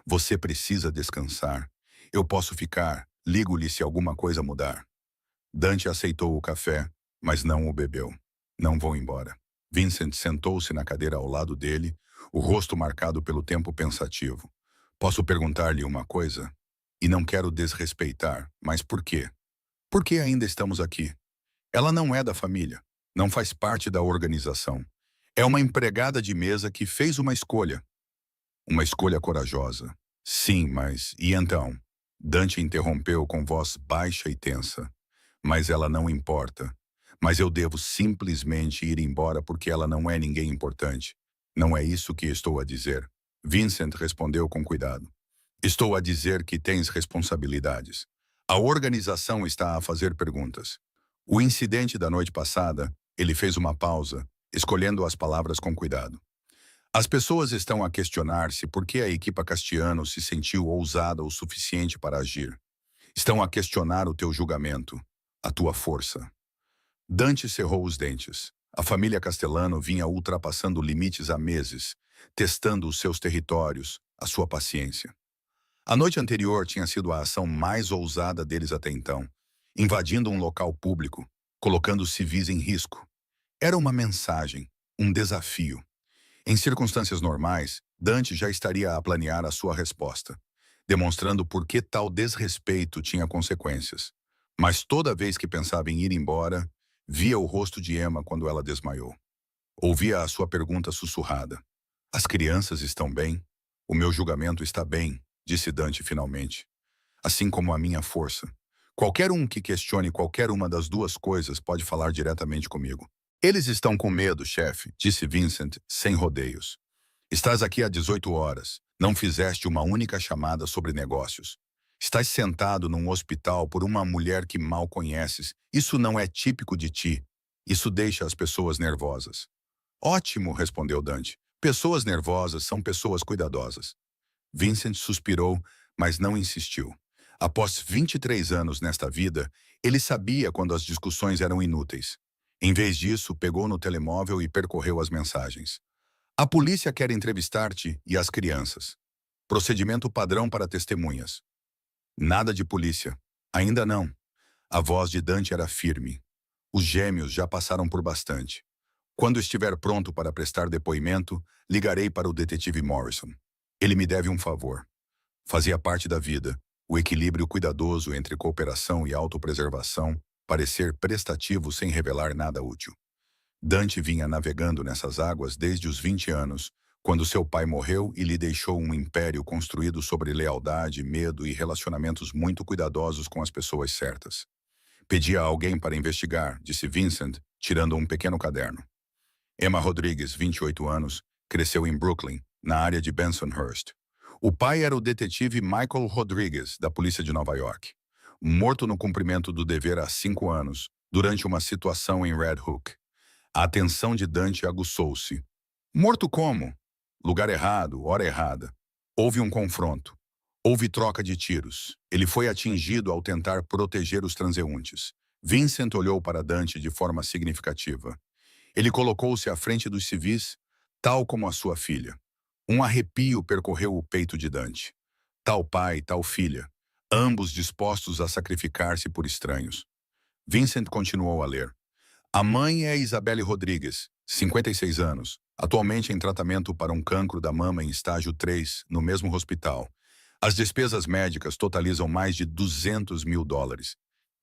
Você precisa descansar. Eu posso ficar. Ligo-lhe se alguma coisa mudar. Dante aceitou o café, mas não o bebeu. Não vou embora. Vincent sentou-se na cadeira ao lado dele, o rosto marcado pelo tempo pensativo. Posso perguntar-lhe uma coisa? E não quero desrespeitar, mas por quê? Por que ainda estamos aqui? Ela não é da família, não faz parte da organização. É uma empregada de mesa que fez uma escolha. Uma escolha corajosa. Sim, mas e então? Dante interrompeu com voz baixa e tensa. Mas ela não importa. Mas eu devo simplesmente ir embora porque ela não é ninguém importante. Não é isso que estou a dizer. Vincent respondeu com cuidado. Estou a dizer que tens responsabilidades. A organização está a fazer perguntas. O incidente da noite passada, ele fez uma pausa, escolhendo as palavras com cuidado. As pessoas estão a questionar-se por que a equipa Castiano se sentiu ousada o suficiente para agir. Estão a questionar o teu julgamento, a tua força. Dante cerrou os dentes. A família Castellano vinha ultrapassando limites há meses, testando os seus territórios, a sua paciência. A noite anterior tinha sido a ação mais ousada deles até então, invadindo um local público, colocando os civis em risco. Era uma mensagem, um desafio. Em circunstâncias normais, Dante já estaria a planear a sua resposta, demonstrando por que tal desrespeito tinha consequências. Mas toda vez que pensava em ir embora, via o rosto de Emma quando ela desmaiou. Ouvia a sua pergunta sussurrada. As crianças estão bem? O meu julgamento está bem, disse Dante finalmente. Assim como a minha força. Qualquer um que questione qualquer uma das duas coisas pode falar diretamente comigo. Eles estão com medo, chefe, disse Vincent, sem rodeios. Estás aqui há 18 horas. Não fizeste uma única chamada sobre negócios. Estás sentado num hospital por uma mulher que mal conheces. Isso não é típico de ti. Isso deixa as pessoas nervosas. Ótimo, respondeu Dante. Pessoas nervosas são pessoas cuidadosas. Vincent suspirou, mas não insistiu. Após 23 anos nesta vida, ele sabia quando as discussões eram inúteis. Em vez disso, pegou no telemóvel e percorreu as mensagens. A polícia quer entrevistar-te e as crianças. Procedimento padrão para testemunhas. Nada de polícia. Ainda não. A voz de Dante era firme. Os gêmeos já passaram por bastante. Quando estiver pronto para prestar depoimento, ligarei para o detetive Morrison. Ele me deve um favor. Fazia parte da vida, o equilíbrio cuidadoso entre cooperação e autopreservação, parecer prestativo sem revelar nada útil. Dante vinha navegando nessas águas desde os 20 anos, quando seu pai morreu e lhe deixou um império construído sobre lealdade, medo e relacionamentos muito cuidadosos com as pessoas certas. Pedi a alguém para investigar, disse Vincent, tirando um pequeno caderno. Emma Rodrigues, 28 anos, cresceu em Brooklyn, na área de Bensonhurst. O pai era o detetive Michael Rodrigues, da polícia de Nova York. Morto no cumprimento do dever há 5 anos, durante uma situação em Red Hook. A atenção de Dante aguçou-se. Morto como? Lugar errado, hora errada. Houve um confronto. Houve troca de tiros. Ele foi atingido ao tentar proteger os transeuntes. Vincent olhou para Dante de forma significativa. Ele colocou-se à frente dos civis, tal como a sua filha. Um arrepio percorreu o peito de Dante. Tal pai, tal filha, ambos dispostos a sacrificar-se por estranhos. Vincent continuou a ler. A mãe é Isabelle Rodrigues, 56 anos, atualmente em tratamento para um cancro da mama em estágio 3, no mesmo hospital. As despesas médicas totalizam mais de 200 mil dólares.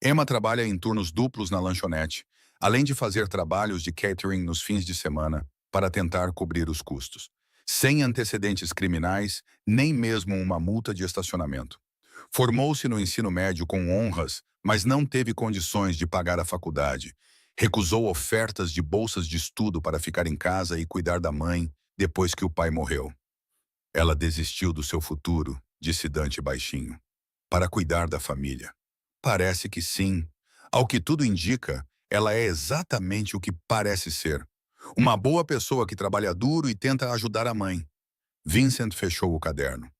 Emma trabalha em turnos duplos na lanchonete, além de fazer trabalhos de catering nos fins de semana para tentar cobrir os custos. Sem antecedentes criminais, nem mesmo uma multa de estacionamento. Formou-se no ensino médio com honras, mas não teve condições de pagar a faculdade. Recusou ofertas de bolsas de estudo para ficar em casa e cuidar da mãe depois que o pai morreu. Ela desistiu do seu futuro, disse Dante baixinho, para cuidar da família. Parece que sim. Ao que tudo indica, ela é exatamente o que parece ser. Uma boa pessoa que trabalha duro e tenta ajudar a mãe. Vincent fechou o caderno.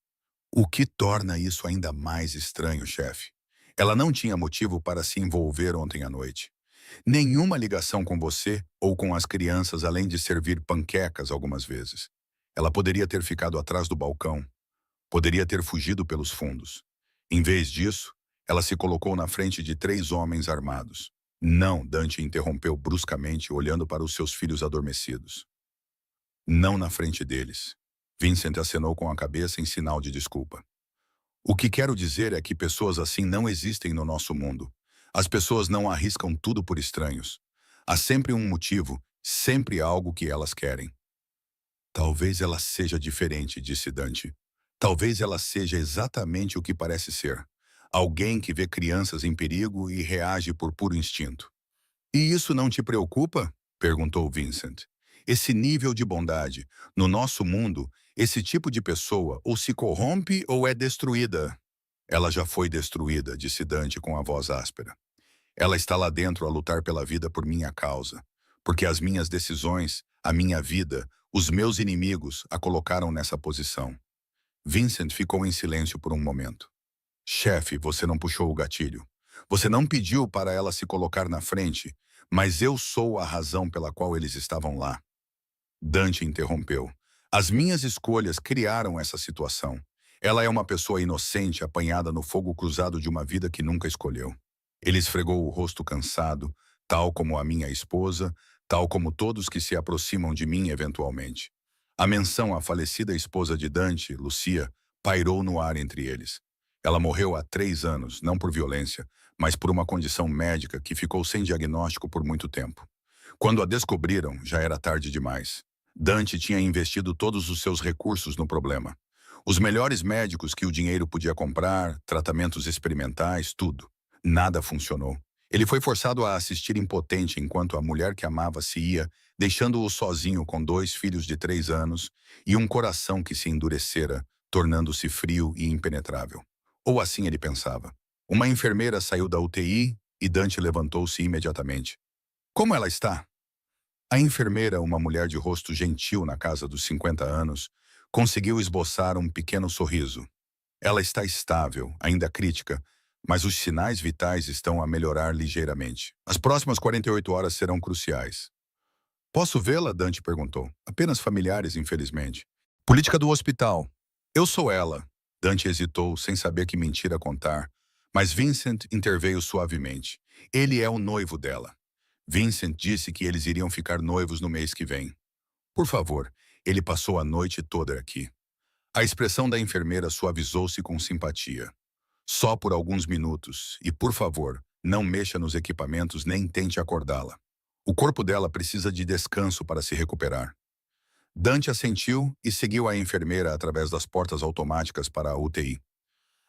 O que torna isso ainda mais estranho, chefe? Ela não tinha motivo para se envolver ontem à noite. Nenhuma ligação com você ou com as crianças, além de servir panquecas algumas vezes. Ela poderia ter ficado atrás do balcão. Poderia ter fugido pelos fundos. Em vez disso, ela se colocou na frente de 3 homens armados. Não, Dante interrompeu bruscamente, olhando para os seus filhos adormecidos. Não na frente deles. Vincent acenou com a cabeça em sinal de desculpa. O que quero dizer é que pessoas assim não existem no nosso mundo. As pessoas não arriscam tudo por estranhos. Há sempre um motivo, sempre algo que elas querem. Talvez ela seja diferente, disse Dante. Talvez ela seja exatamente o que parece ser. Alguém que vê crianças em perigo e reage por puro instinto. E isso não te preocupa? Perguntou Vincent. Esse nível de bondade, no nosso mundo, esse tipo de pessoa ou se corrompe ou é destruída. Ela já foi destruída, disse Dante com a voz áspera. Ela está lá dentro a lutar pela vida por minha causa, porque as minhas decisões, a minha vida, os meus inimigos a colocaram nessa posição. Vincent ficou em silêncio por um momento. Chefe, você não puxou o gatilho. Você não pediu para ela se colocar na frente, mas eu sou a razão pela qual eles estavam lá. Dante interrompeu. As minhas escolhas criaram essa situação. Ela é uma pessoa inocente apanhada no fogo cruzado de uma vida que nunca escolheu. Ele esfregou o rosto cansado, tal como a minha esposa, tal como todos que se aproximam de mim eventualmente. A menção à falecida esposa de Dante, Lucia, pairou no ar entre eles. Ela morreu há 3 anos, não por violência, mas por uma condição médica que ficou sem diagnóstico por muito tempo. Quando a descobriram, já era tarde demais. Dante tinha investido todos os seus recursos no problema. Os melhores médicos que o dinheiro podia comprar, tratamentos experimentais, tudo. Nada funcionou. Ele foi forçado a assistir impotente enquanto a mulher que amava se ia, deixando-o sozinho com 2 filhos de 3 anos e um coração que se endurecera, tornando-se frio e impenetrável. Ou assim ele pensava. Uma enfermeira saiu da UTI e Dante levantou-se imediatamente. Como ela está? A enfermeira, uma mulher de rosto gentil na casa dos 50 anos, conseguiu esboçar um pequeno sorriso. Ela está estável, ainda crítica, mas os sinais vitais estão a melhorar ligeiramente. As próximas 48 horas serão cruciais. Posso vê-la? Dante perguntou. Apenas familiares, infelizmente. Política do hospital. Eu sou ela. Dante hesitou, sem saber que mentira contar, mas Vincent interveio suavemente. Ele é o noivo dela. Vincent disse que eles iriam ficar noivos no mês que vem. Por favor, ele passou a noite toda aqui. A expressão da enfermeira suavizou-se com simpatia. Só por alguns minutos, e por favor, não mexa nos equipamentos nem tente acordá-la. O corpo dela precisa de descanso para se recuperar. Dante assentiu e seguiu a enfermeira através das portas automáticas para a UTI.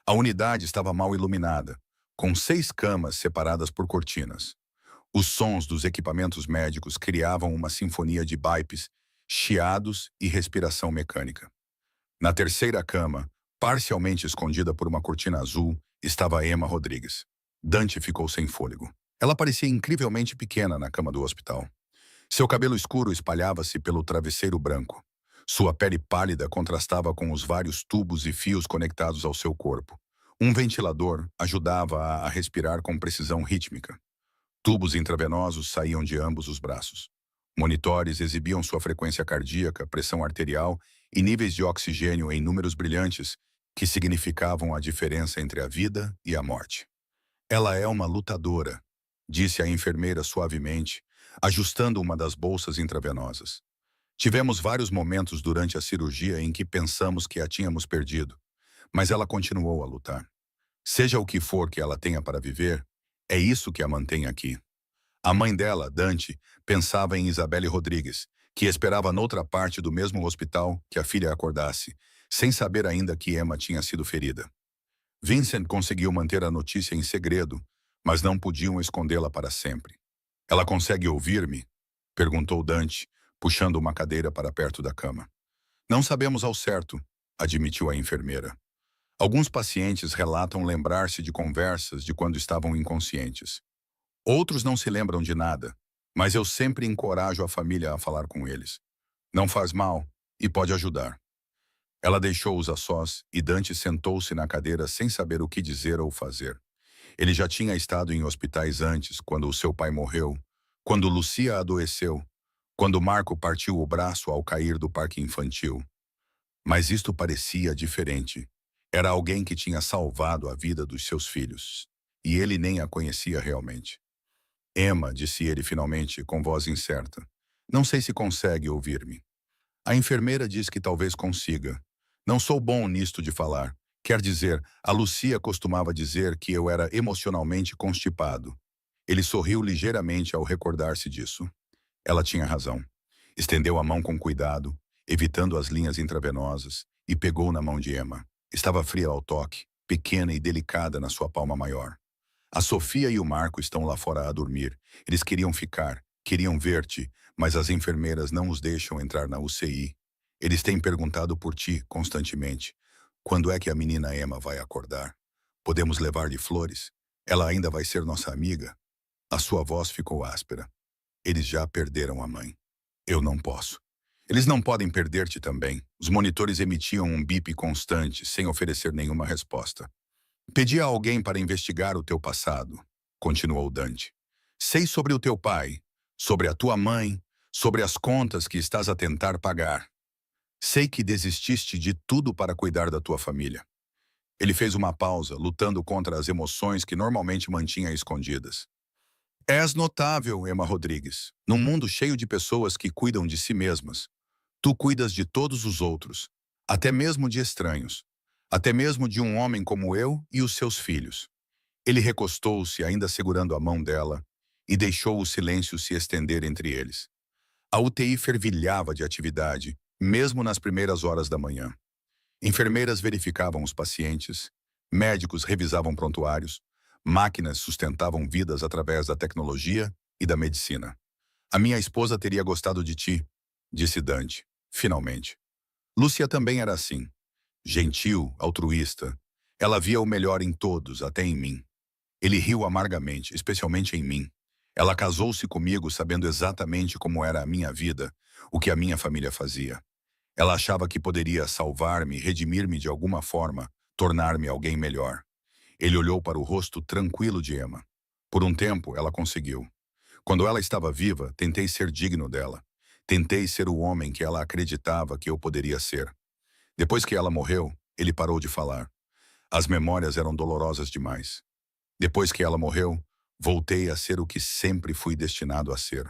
A unidade estava mal iluminada, com 6 camas separadas por cortinas. Os sons dos equipamentos médicos criavam uma sinfonia de bipes, chiados e respiração mecânica. Na terceira cama, parcialmente escondida por uma cortina azul, estava Emma Rodrigues. Dante ficou sem fôlego. Ela parecia incrivelmente pequena na cama do hospital. Seu cabelo escuro espalhava-se pelo travesseiro branco. Sua pele pálida contrastava com os vários tubos e fios conectados ao seu corpo. Um ventilador ajudava a respirar com precisão rítmica. Tubos intravenosos saíam de ambos os braços. Monitores exibiam sua frequência cardíaca, pressão arterial e níveis de oxigênio em números brilhantes que significavam a diferença entre a vida e a morte. Ela é uma lutadora, disse a enfermeira suavemente, ajustando uma das bolsas intravenosas. Tivemos vários momentos durante a cirurgia em que pensamos que a tínhamos perdido, Mas ela continuou a lutar. Seja o que for que ela tenha para viver, é isso que a mantém aqui. A mãe dela, Dante, pensava em Isabelle Rodrigues, que esperava noutra parte do mesmo hospital que a filha acordasse, sem saber ainda que Emma tinha sido ferida. Vincent conseguiu manter a notícia em segredo, mas não podiam escondê-la para sempre. Ela consegue ouvir-me? Perguntou Dante, puxando uma cadeira para perto da cama. Não sabemos ao certo, admitiu a enfermeira. Alguns pacientes relatam lembrar-se de conversas de quando estavam inconscientes. Outros não se lembram de nada, mas eu sempre encorajo a família a falar com eles. Não faz mal e pode ajudar. Ela deixou-os a sós e Dante sentou-se na cadeira sem saber o que dizer ou fazer. Ele já tinha estado em hospitais antes, quando o seu pai morreu, quando Lucia adoeceu, quando Marco partiu o braço ao cair do parque infantil. Mas isto parecia diferente. Era alguém que tinha salvado a vida dos seus filhos. E ele nem a conhecia realmente. Emma, disse ele finalmente, com voz incerta. Não sei se consegue ouvir-me. A enfermeira diz que talvez consiga. Não sou bom nisto de falar. Quer dizer, a Lucia costumava dizer que eu era emocionalmente constipado. Ele sorriu ligeiramente ao recordar-se disso. Ela tinha razão. Estendeu a mão com cuidado, evitando as linhas intravenosas, e pegou na mão de Emma. Estava fria ao toque, pequena e delicada na sua palma maior. A Sofia e o Marco estão lá fora a dormir. Eles queriam ficar, queriam ver-te, mas as enfermeiras não os deixam entrar na UCI. Eles têm perguntado por ti constantemente. Quando é que a menina Emma vai acordar? Podemos levar-lhe flores? Ela ainda vai ser nossa amiga? A sua voz ficou áspera. Eles já perderam a mãe. Eu não posso. Eles não podem perder-te também. Os monitores emitiam um bip constante, sem oferecer nenhuma resposta. Pedi a alguém para investigar o teu passado, continuou Dante. Sei sobre o teu pai, sobre a tua mãe, sobre as contas que estás a tentar pagar. Sei que desististe de tudo para cuidar da tua família. Ele fez uma pausa, lutando contra as emoções que normalmente mantinha escondidas. És notável, Emma Rodrigues. Num mundo cheio de pessoas que cuidam de si mesmas, tu cuidas de todos os outros, até mesmo de estranhos, até mesmo de um homem como eu e os seus filhos. Ele recostou-se, ainda segurando a mão dela, e deixou o silêncio se estender entre eles. A UTI fervilhava de atividade, mesmo nas primeiras horas da manhã. Enfermeiras verificavam os pacientes, médicos revisavam prontuários, máquinas sustentavam vidas através da tecnologia e da medicina. A minha esposa teria gostado de ti, disse Dante, finalmente. Lúcia também era assim. Gentil, altruísta. Ela via o melhor em todos, até em mim. Ele riu amargamente, especialmente em mim. Ela casou-se comigo sabendo exatamente como era a minha vida, o que a minha família fazia. Ela achava que poderia salvar-me, redimir-me de alguma forma, tornar-me alguém melhor. Ele olhou para o rosto tranquilo de Emma. Por um tempo, ela conseguiu. Quando ela estava viva, tentei ser digno dela. Tentei ser o homem que ela acreditava que eu poderia ser. Depois que ela morreu, ele parou de falar. As memórias eram dolorosas demais. Depois que ela morreu, voltei a ser o que sempre fui destinado a ser.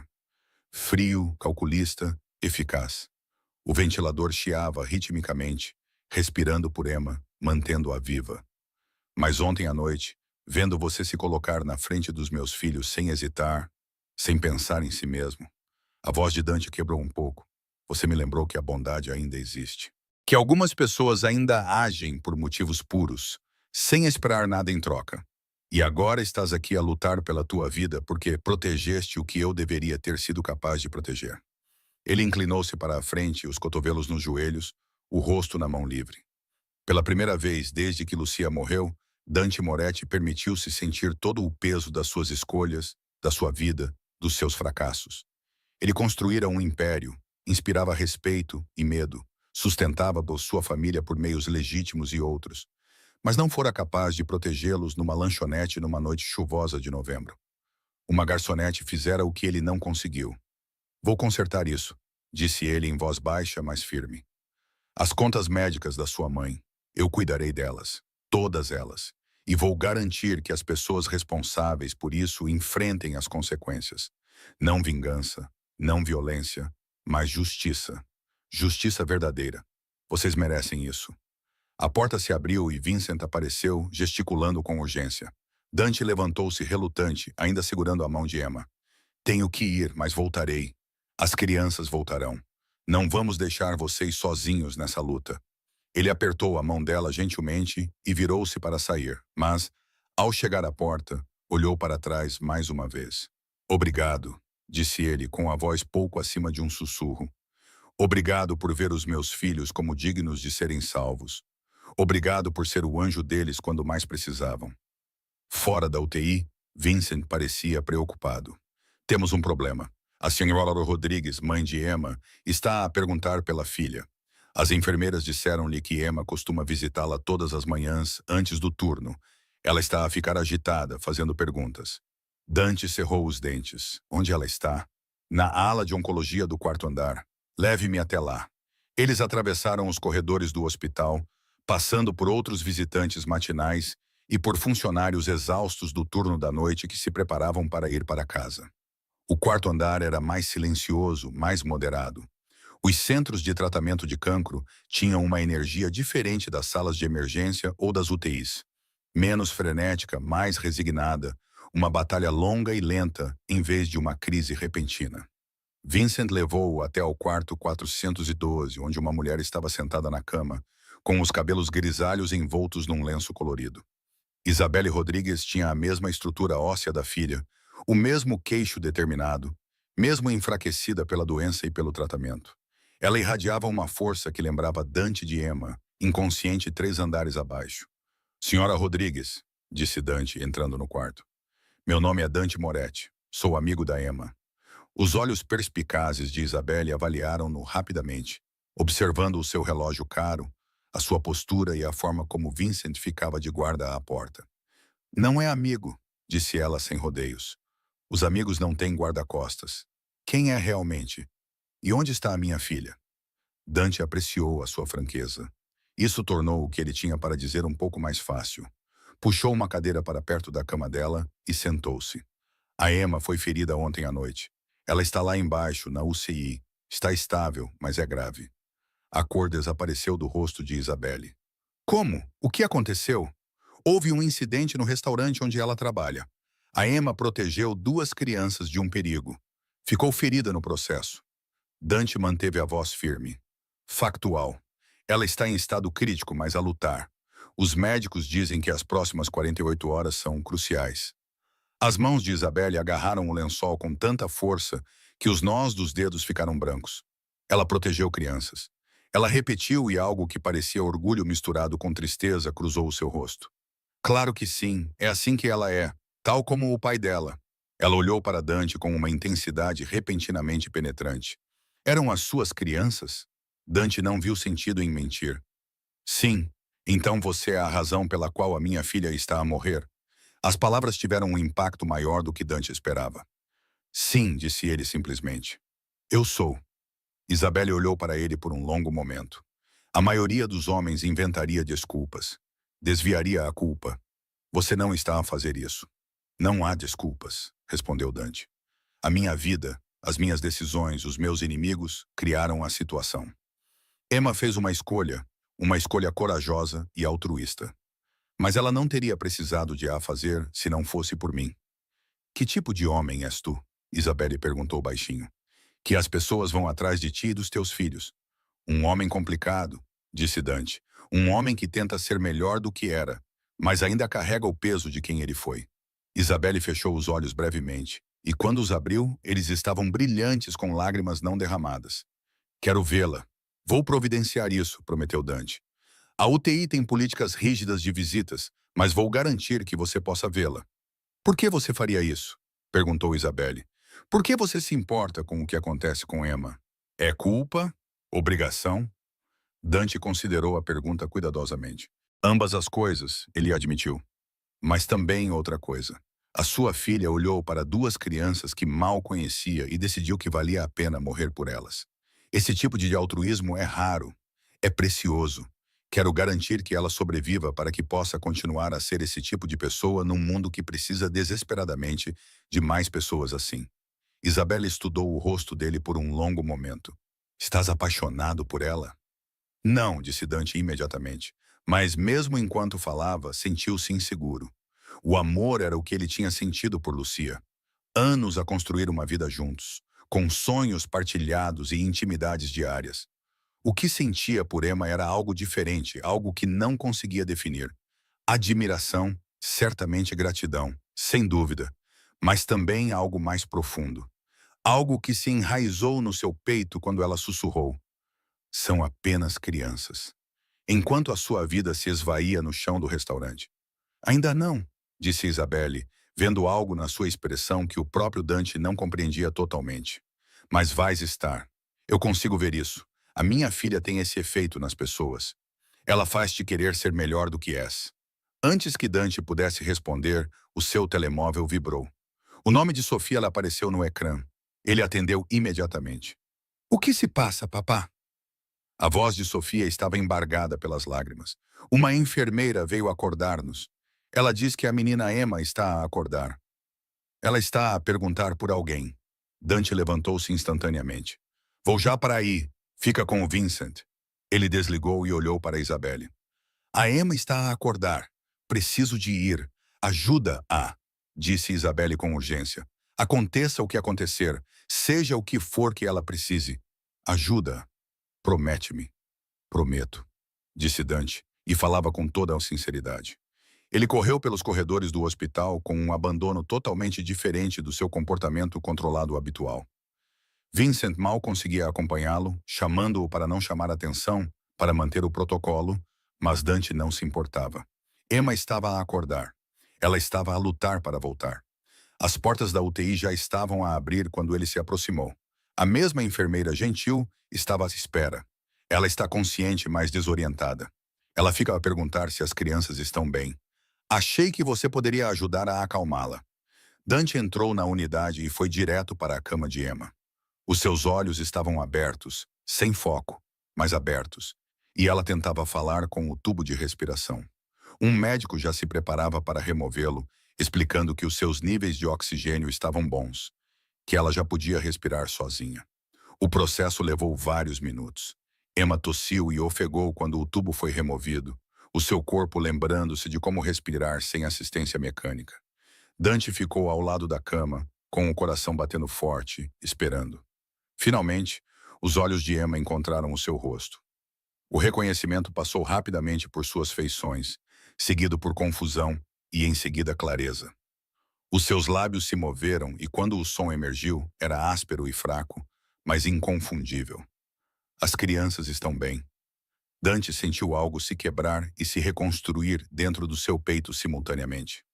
Frio, calculista, eficaz. O ventilador chiava ritmicamente, respirando por Emma, mantendo-a viva. Mas ontem à noite, vendo você se colocar na frente dos meus filhos sem hesitar, sem pensar em si mesmo, a voz de Dante quebrou um pouco. Você me lembrou que a bondade ainda existe. Que algumas pessoas ainda agem por motivos puros, sem esperar nada em troca. E agora estás aqui a lutar pela tua vida porque protegeste o que eu deveria ter sido capaz de proteger. Ele inclinou-se para a frente, os cotovelos nos joelhos, o rosto na mão livre. Pela primeira vez desde que Lucia morreu, Dante Moretti permitiu-se sentir todo o peso das suas escolhas, da sua vida, dos seus fracassos. Ele construíra um império, inspirava respeito e medo, sustentava sua família por meios legítimos e outros, mas não fora capaz de protegê-los numa lanchonete numa noite chuvosa de novembro. Uma garçonete fizera o que ele não conseguiu. Vou consertar isso, disse ele em voz baixa, mas firme. As contas médicas da sua mãe, eu cuidarei delas, todas elas, e vou garantir que as pessoas responsáveis por isso enfrentem as consequências. Não vingança, não violência, mas justiça. Justiça verdadeira. Vocês merecem isso. A porta se abriu e Vincent apareceu, gesticulando com urgência. Dante levantou-se relutante, ainda segurando a mão de Emma. Tenho que ir, mas voltarei. As crianças voltarão. Não vamos deixar vocês sozinhos nessa luta. Ele apertou a mão dela gentilmente e virou-se para sair, mas, ao chegar à porta, olhou para trás mais uma vez. Obrigado, disse ele com a voz pouco acima de um sussurro. Obrigado por ver os meus filhos como dignos de serem salvos. Obrigado por ser o anjo deles quando mais precisavam. Fora da UTI, Vincent parecia preocupado. Temos um problema. A senhora Rodrigues, mãe de Emma, está a perguntar pela filha. As enfermeiras disseram-lhe que Emma costuma visitá-la todas as manhãs antes do turno. Ela está a ficar agitada, fazendo perguntas. Dante cerrou os dentes. Onde ela está? Na ala de oncologia do quarto andar. Leve-me até lá. Eles atravessaram os corredores do hospital, passando por outros visitantes matinais e por funcionários exaustos do turno da noite que se preparavam para ir para casa. O quarto andar era mais silencioso, mais moderado. Os centros de tratamento de cancro tinham uma energia diferente das salas de emergência ou das UTIs. Menos frenética, mais resignada, uma batalha longa e lenta em vez de uma crise repentina. Vincent levou-o até ao quarto 412, onde uma mulher estava sentada na cama, com os cabelos grisalhos envoltos num lenço colorido. Isabelle Rodrigues tinha a mesma estrutura óssea da filha, o mesmo queixo determinado, mesmo enfraquecida pela doença e pelo tratamento. Ela irradiava uma força que lembrava Dante de Emma, inconsciente 3 andares abaixo. Senhora Rodrigues, disse Dante, entrando no quarto. Meu nome é Dante Moretti. Sou amigo da Emma. Os olhos perspicazes de Isabelle avaliaram-no rapidamente, observando o seu relógio caro, a sua postura e a forma como Vincent ficava de guarda à porta. Não é amigo, disse ela sem rodeios. Os amigos não têm guarda-costas. Quem é realmente? E onde está a minha filha? Dante apreciou a sua franqueza. Isso tornou o que ele tinha para dizer um pouco mais fácil. Puxou uma cadeira para perto da cama dela e sentou-se. A Emma foi ferida ontem à noite. Ela está lá embaixo, na UCI. Está estável, mas é grave. A cor desapareceu do rosto de Isabelle. Como? O que aconteceu? Houve um incidente no restaurante onde ela trabalha. A Emma protegeu 2 crianças de um perigo. Ficou ferida no processo. Dante manteve a voz firme. Factual. Ela está em estado crítico, mas a lutar. Os médicos dizem que as próximas 48 horas são cruciais. As mãos de Isabelle agarraram o lençol com tanta força que os nós dos dedos ficaram brancos. Ela protegeu crianças. Ela repetiu e algo que parecia orgulho misturado com tristeza cruzou o seu rosto. Claro que sim, é assim que ela é, tal como o pai dela. Ela olhou para Dante com uma intensidade repentinamente penetrante. Eram as suas crianças? Dante não viu sentido em mentir. Sim, então você é a razão pela qual a minha filha está a morrer. As palavras tiveram um impacto maior do que Dante esperava. Sim, disse ele simplesmente. Eu sou. Isabelle olhou para ele por um longo momento. A maioria dos homens inventaria desculpas. Desviaria a culpa. Você não está a fazer isso. Não há desculpas, respondeu Dante. A minha vida, as minhas decisões, os meus inimigos criaram a situação. Emma fez uma escolha corajosa e altruísta. Mas ela não teria precisado de a fazer se não fosse por mim. Que tipo de homem és tu? Isabelle perguntou baixinho. Que as pessoas vão atrás de ti e dos teus filhos. Um homem complicado, disse Dante. Um homem que tenta ser melhor do que era, mas ainda carrega o peso de quem ele foi. Isabelle fechou os olhos brevemente, e quando os abriu, eles estavam brilhantes com lágrimas não derramadas. Quero vê-la. Vou providenciar isso, prometeu Dante. A UTI tem políticas rígidas de visitas, mas vou garantir que você possa vê-la. Por que você faria isso? Perguntou Isabelle. Por que você se importa com o que acontece com Emma? É culpa? Obrigação? Dante considerou a pergunta cuidadosamente. Ambas as coisas, ele admitiu. Mas também outra coisa. A sua filha olhou para 2 crianças que mal conhecia e decidiu que valia a pena morrer por elas. Esse tipo de altruísmo é raro, é precioso. Quero garantir que ela sobreviva para que possa continuar a ser esse tipo de pessoa num mundo que precisa desesperadamente de mais pessoas assim. Isabelle estudou o rosto dele por um longo momento. Estás apaixonado por ela? Não, disse Dante imediatamente, Mas mesmo enquanto falava, sentiu-se inseguro. O amor era o que ele tinha sentido por Lucia. Anos a construir uma vida juntos, com sonhos partilhados e intimidades diárias. O que sentia por Emma era algo diferente, algo que não conseguia definir. Admiração, certamente gratidão, sem dúvida, mas também algo mais profundo. Algo que se enraizou no seu peito quando ela sussurrou: são apenas crianças. Enquanto a sua vida se esvaía no chão do restaurante. Ainda não, disse Isabelle, vendo algo na sua expressão que o próprio Dante não compreendia totalmente. Mas vais estar. Eu consigo ver isso. A minha filha tem esse efeito nas pessoas. Ela faz-te querer ser melhor do que és. Antes que Dante pudesse responder, o seu telemóvel vibrou. O nome de Sofia lhe apareceu no ecrã. Ele atendeu imediatamente. O que se passa, papá? A voz de Sofia estava embargada pelas lágrimas. Uma enfermeira veio acordar-nos. Ela diz que a menina Emma está a acordar. Ela está a perguntar por alguém. Dante levantou-se instantaneamente. Vou já para aí. Fica com o Vincent. Ele desligou e olhou para Isabelle. A Emma está a acordar. Preciso de ir. Ajuda-a, disse Isabelle com urgência. Aconteça o que acontecer, seja o que for que ela precise. Ajuda-a. Promete-me. Prometo, disse Dante, e falava com toda a sinceridade. Ele correu pelos corredores do hospital com um abandono totalmente diferente do seu comportamento controlado habitual. Vincent mal conseguia acompanhá-lo, chamando-o para não chamar atenção, para manter o protocolo, mas Dante não se importava. Emma estava a acordar. Ela estava a lutar para voltar. As portas da UTI já estavam a abrir quando ele se aproximou. A mesma enfermeira gentil estava à espera. Ela está consciente, mas desorientada. Ela fica a perguntar se as crianças estão bem. Achei que você poderia ajudar a acalmá-la. Dante entrou na unidade e foi direto para a cama de Emma. Os seus olhos estavam abertos, sem foco, mas abertos, e ela tentava falar com o tubo de respiração. Um médico já se preparava para removê-lo, explicando que os seus níveis de oxigênio estavam bons, que ela já podia respirar sozinha. O processo levou vários minutos. Emma tossiu e ofegou quando o tubo foi removido, o seu corpo lembrando-se de como respirar sem assistência mecânica. Dante ficou ao lado da cama, com o coração batendo forte, esperando. Finalmente, os olhos de Emma encontraram o seu rosto. O reconhecimento passou rapidamente por suas feições, seguido por confusão e, em seguida, clareza. Os seus lábios se moveram e, quando o som emergiu, era áspero e fraco, mas inconfundível. As crianças estão bem. Dante sentiu algo se quebrar e se reconstruir dentro do seu peito simultaneamente.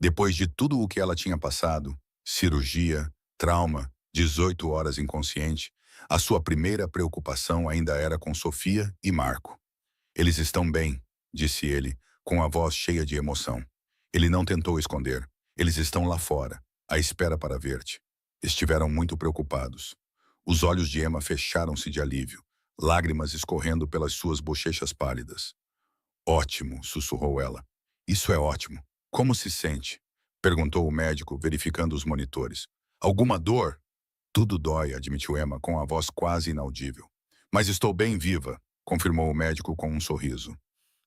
Depois de tudo o que ela tinha passado, cirurgia, trauma, 18 horas inconsciente, a sua primeira preocupação ainda era com Sofia e Marco. Eles estão bem, disse ele, com a voz cheia de emoção. Ele não tentou esconder. Eles estão lá fora, à espera para ver-te. Estiveram muito preocupados. Os olhos de Emma fecharam-se de alívio, lágrimas escorrendo pelas suas bochechas pálidas. Ótimo, sussurrou ela. Isso é ótimo. Como se sente? Perguntou o médico, verificando os monitores. Alguma dor? Tudo dói, admitiu Emma com a voz quase inaudível. Mas estou bem viva, confirmou o médico com um sorriso.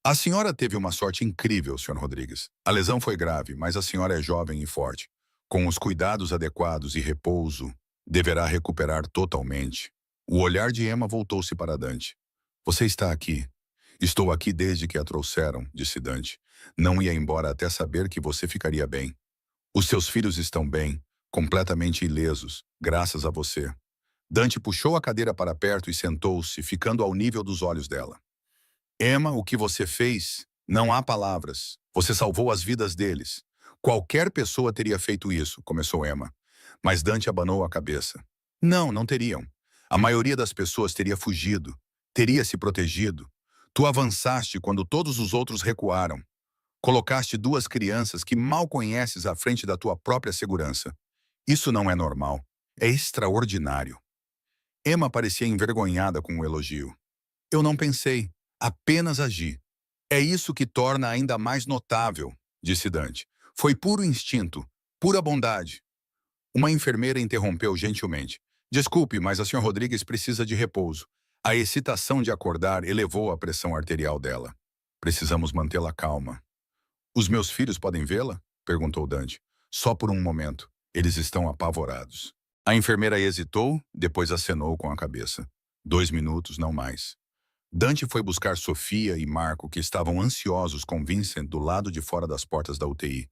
A senhora teve uma sorte incrível, Sr. Rodrigues. A lesão foi grave, mas a senhora é jovem e forte. Com os cuidados adequados e repouso, deverá recuperar totalmente. O olhar de Emma voltou-se para Dante. Você está aqui. Estou aqui desde que a trouxeram, disse Dante. Não ia embora até saber que você ficaria bem. Os seus filhos estão bem, completamente ilesos, graças a você. Dante puxou a cadeira para perto e sentou-se, ficando ao nível dos olhos dela. Emma, o que você fez? Não há palavras. Você salvou as vidas deles. Qualquer pessoa teria feito isso, começou Emma. Mas Dante abanou a cabeça. Não, não teriam. A maioria das pessoas teria fugido, teria se protegido. Tu avançaste quando todos os outros recuaram. Colocaste duas crianças que mal conheces à frente da tua própria segurança. Isso não é normal. É extraordinário. Emma parecia envergonhada com o elogio. Eu não pensei, apenas agi. É isso que torna ainda mais notável, disse Dante. Foi puro instinto, pura bondade. Uma enfermeira interrompeu gentilmente. Desculpe, mas a Sra. Rodrigues precisa de repouso. A excitação de acordar elevou a pressão arterial dela. Precisamos mantê-la calma. Os meus filhos podem vê-la? Perguntou Dante. Só por um momento. Eles estão apavorados. A enfermeira hesitou, depois acenou com a cabeça. 2 minutos, não mais. Dante foi buscar Sofia e Marco, que estavam ansiosos com Vincent do lado de fora das portas da UTI.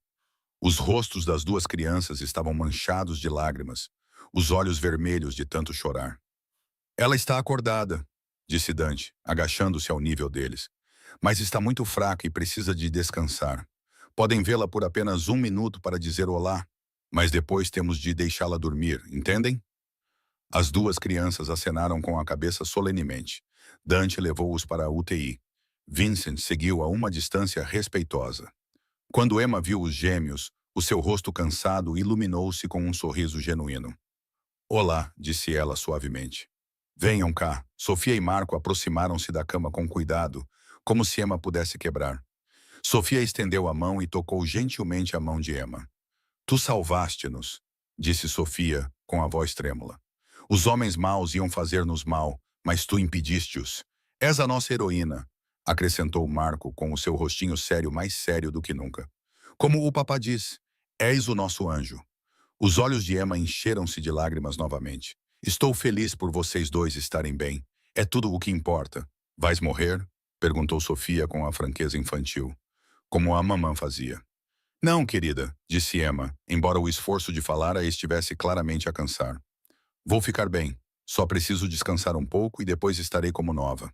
Os rostos das duas crianças estavam manchados de lágrimas, os olhos vermelhos de tanto chorar. Ela está acordada, disse Dante, agachando-se ao nível deles. Mas está muito fraca e precisa de descansar. Podem vê-la por apenas 1 minuto para dizer olá, mas depois temos de deixá-la dormir, entendem? As duas crianças acenaram com a cabeça solenemente. Dante levou-os para a UTI. Vincent seguiu a uma distância respeitosa. Quando Emma viu os gêmeos, o seu rosto cansado iluminou-se com um sorriso genuíno. Olá, disse ela suavemente. Venham cá. Sofia e Marco aproximaram-se da cama com cuidado, como se Emma pudesse quebrar. Sofia estendeu a mão e tocou gentilmente a mão de Emma. Tu salvaste-nos, disse Sofia, com a voz trêmula. Os homens maus iam fazer-nos mal, mas tu impediste-os. És a nossa heroína, acrescentou Marco com o seu rostinho sério mais sério do que nunca. Como o papá diz, és o nosso anjo. Os olhos de Emma encheram-se de lágrimas novamente. Estou feliz por vocês dois estarem bem. É tudo o que importa. Vais morrer? Perguntou Sofia com a franqueza infantil, como a mamã fazia. Não, querida, disse Emma, embora o esforço de falar a estivesse claramente a cansar. Vou ficar bem. Só preciso descansar um pouco e depois estarei como nova.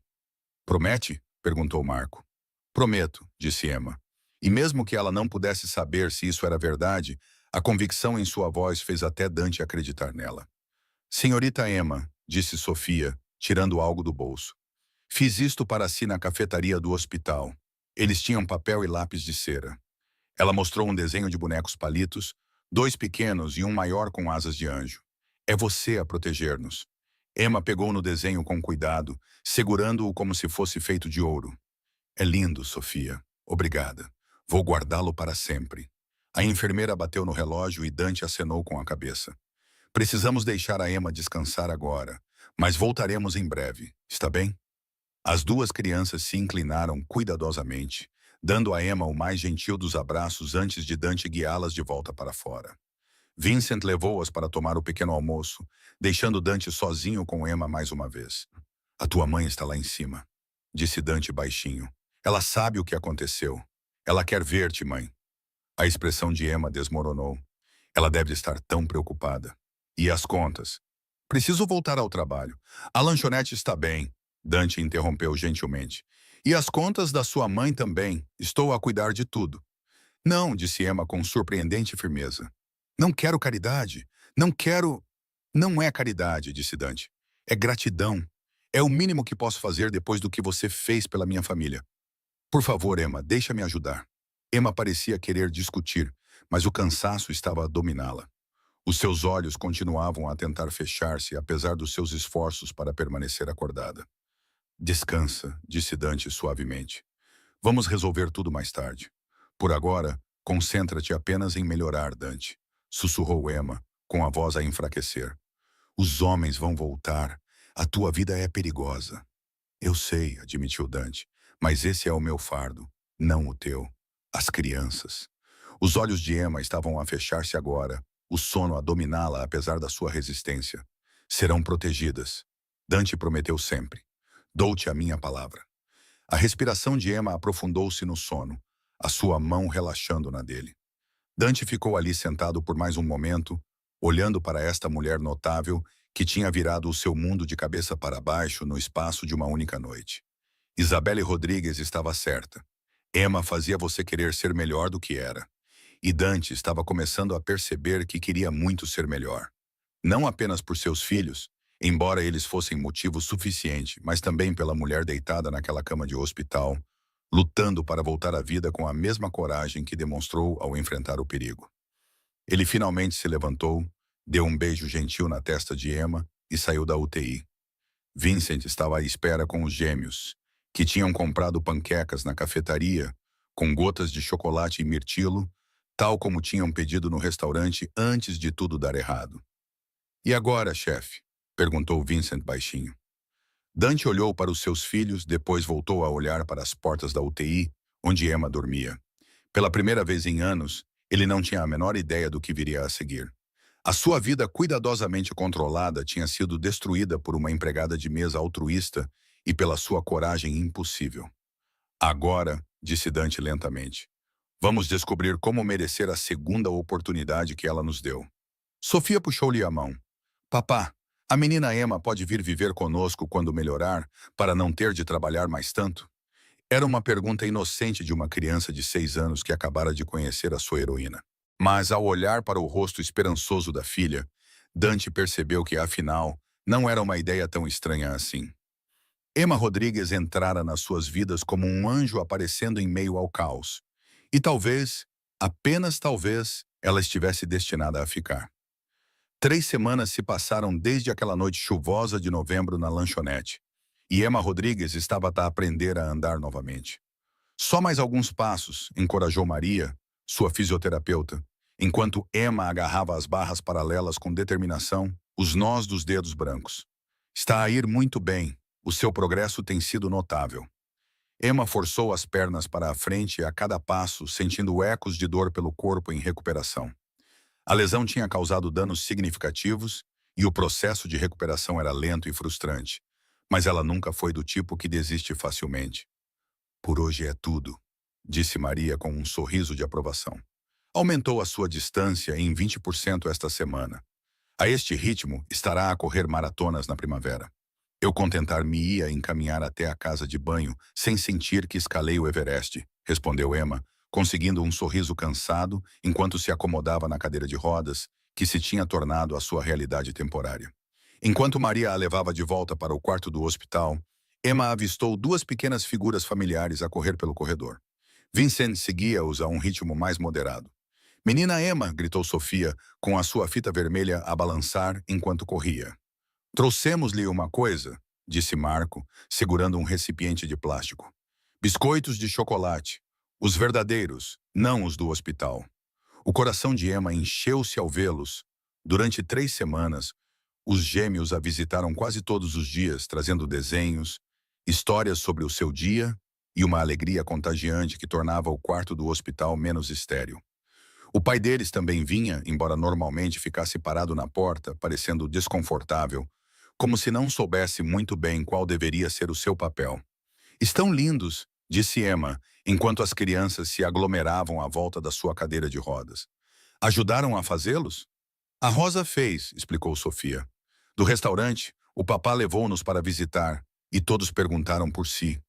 Promete? Perguntou Marco. Prometo, disse Emma. E mesmo que ela não pudesse saber se isso era verdade, a convicção em sua voz fez até Dante acreditar nela. Senhorita Emma, disse Sofia, tirando algo do bolso. Fiz isto para si na cafetaria do hospital. Eles tinham papel e lápis de cera. Ela mostrou um desenho de bonecos palitos, 2 pequenos e um maior com asas de anjo. É você a proteger-nos. Emma pegou no desenho com cuidado, segurando-o como se fosse feito de ouro. É lindo, Sofia. Obrigada. Vou guardá-lo para sempre. A enfermeira bateu no relógio e Dante acenou com a cabeça. Precisamos deixar a Emma descansar agora, mas voltaremos em breve, está bem? As duas crianças se inclinaram cuidadosamente, dando a Emma o mais gentil dos abraços antes de Dante guiá-las de volta para fora. Vincent levou-as para tomar o pequeno almoço, deixando Dante sozinho com Emma mais uma vez. A tua mãe está lá em cima, disse Dante baixinho. Ela sabe o que aconteceu. Ela quer ver-te, mãe. A expressão de Emma desmoronou. Ela deve estar tão preocupada. E as contas? Preciso voltar ao trabalho. A lanchonete está bem, Dante interrompeu gentilmente. E as contas da sua mãe também. Estou a cuidar de tudo. Não, disse Emma com surpreendente firmeza. Não quero caridade. Não quero... Não é caridade, disse Dante. É gratidão. É o mínimo que posso fazer depois do que você fez pela minha família. Por favor, Emma, deixa-me ajudar. Emma parecia querer discutir, mas o cansaço estava a dominá-la. Os seus olhos continuavam a tentar fechar-se, apesar dos seus esforços para permanecer acordada. Descansa, disse Dante suavemente. Vamos resolver tudo mais tarde. Por agora, concentra-te apenas em melhorar, Dante, sussurrou Emma, com a voz a enfraquecer. Os homens vão voltar. A tua vida é perigosa. Eu sei, admitiu Dante, mas esse é o meu fardo, não o teu. As crianças. Os olhos de Emma estavam a fechar-se agora, o sono a dominá-la apesar da sua resistência. Serão protegidas. Dante prometeu sempre. Dou-te a minha palavra. A respiração de Emma aprofundou-se no sono, a sua mão relaxando na dele. Dante ficou ali sentado por mais um momento, olhando para esta mulher notável que tinha virado o seu mundo de cabeça para baixo no espaço de uma única noite. Isabelle Rodrigues estava certa. Emma fazia você querer ser melhor do que era. E Dante estava começando a perceber que queria muito ser melhor. Não apenas por seus filhos, embora eles fossem motivo suficiente, mas também pela mulher deitada naquela cama de hospital, lutando para voltar à vida com a mesma coragem que demonstrou ao enfrentar o perigo. Ele finalmente se levantou, deu um beijo gentil na testa de Emma e saiu da UTI. Vincent estava à espera com os gêmeos, que tinham comprado panquecas na cafetaria, com gotas de chocolate e mirtilo, tal como tinham pedido no restaurante antes de tudo dar errado. E agora, chefe? Perguntou Vincent baixinho. Dante olhou para os seus filhos, depois voltou a olhar para as portas da UTI, onde Emma dormia. Pela primeira vez em anos, ele não tinha a menor ideia do que viria a seguir. A sua vida cuidadosamente controlada tinha sido destruída por uma empregada de mesa altruísta e pela sua coragem impossível. Agora, disse Dante lentamente, vamos descobrir como merecer a segunda oportunidade que ela nos deu. Sofia puxou-lhe a mão. Papá, a menina Emma pode vir viver conosco quando melhorar, para não ter de trabalhar mais tanto? Era uma pergunta inocente de uma criança de 6 anos que acabara de conhecer a sua heroína. Mas ao olhar para o rosto esperançoso da filha, Dante percebeu que, afinal, não era uma ideia tão estranha assim. Emma Rodrigues entrara nas suas vidas como um anjo aparecendo em meio ao caos. E talvez, apenas talvez, ela estivesse destinada a ficar. 3 semanas se passaram desde aquela noite chuvosa de novembro na lanchonete. E Emma Rodrigues estava a aprender a andar novamente. Só mais alguns passos, encorajou Maria, sua fisioterapeuta, enquanto Emma agarrava as barras paralelas com determinação, os nós dos dedos brancos. Está a ir muito bem, o seu progresso tem sido notável. Emma forçou as pernas para a frente a cada passo, sentindo ecos de dor pelo corpo em recuperação. A lesão tinha causado danos significativos e o processo de recuperação era lento e frustrante, mas ela nunca foi do tipo que desiste facilmente. Por hoje é tudo, disse Maria com um sorriso de aprovação. Aumentou a sua distância em 20% esta semana. A este ritmo, estará a correr maratonas na primavera. Eu contentar-me-ia em caminhar até a casa de banho sem sentir que escalei o Everest, respondeu Emma, conseguindo um sorriso cansado enquanto se acomodava na cadeira de rodas, que se tinha tornado a sua realidade temporária. Enquanto Maria a levava de volta para o quarto do hospital, Emma avistou duas pequenas figuras familiares a correr pelo corredor. Vincent seguia-os a um ritmo mais moderado. Menina Emma, gritou Sofia, com a sua fita vermelha a balançar enquanto corria. Trouxemos-lhe uma coisa, disse Marco, segurando um recipiente de plástico. Biscoitos de chocolate. Os verdadeiros, não os do hospital. O coração de Emma encheu-se ao vê-los. Durante 3 semanas, os gêmeos a visitaram quase todos os dias, trazendo desenhos, histórias sobre o seu dia e uma alegria contagiante que tornava o quarto do hospital menos estéril. O pai deles também vinha, embora normalmente ficasse parado na porta, parecendo desconfortável, como se não soubesse muito bem qual deveria ser o seu papel. Estão lindos, disse Emma, enquanto as crianças se aglomeravam à volta da sua cadeira de rodas. Ajudaram a fazê-los? A Rosa fez, explicou Sofia. Do restaurante, o papá levou-nos para visitar, e todos perguntaram por si.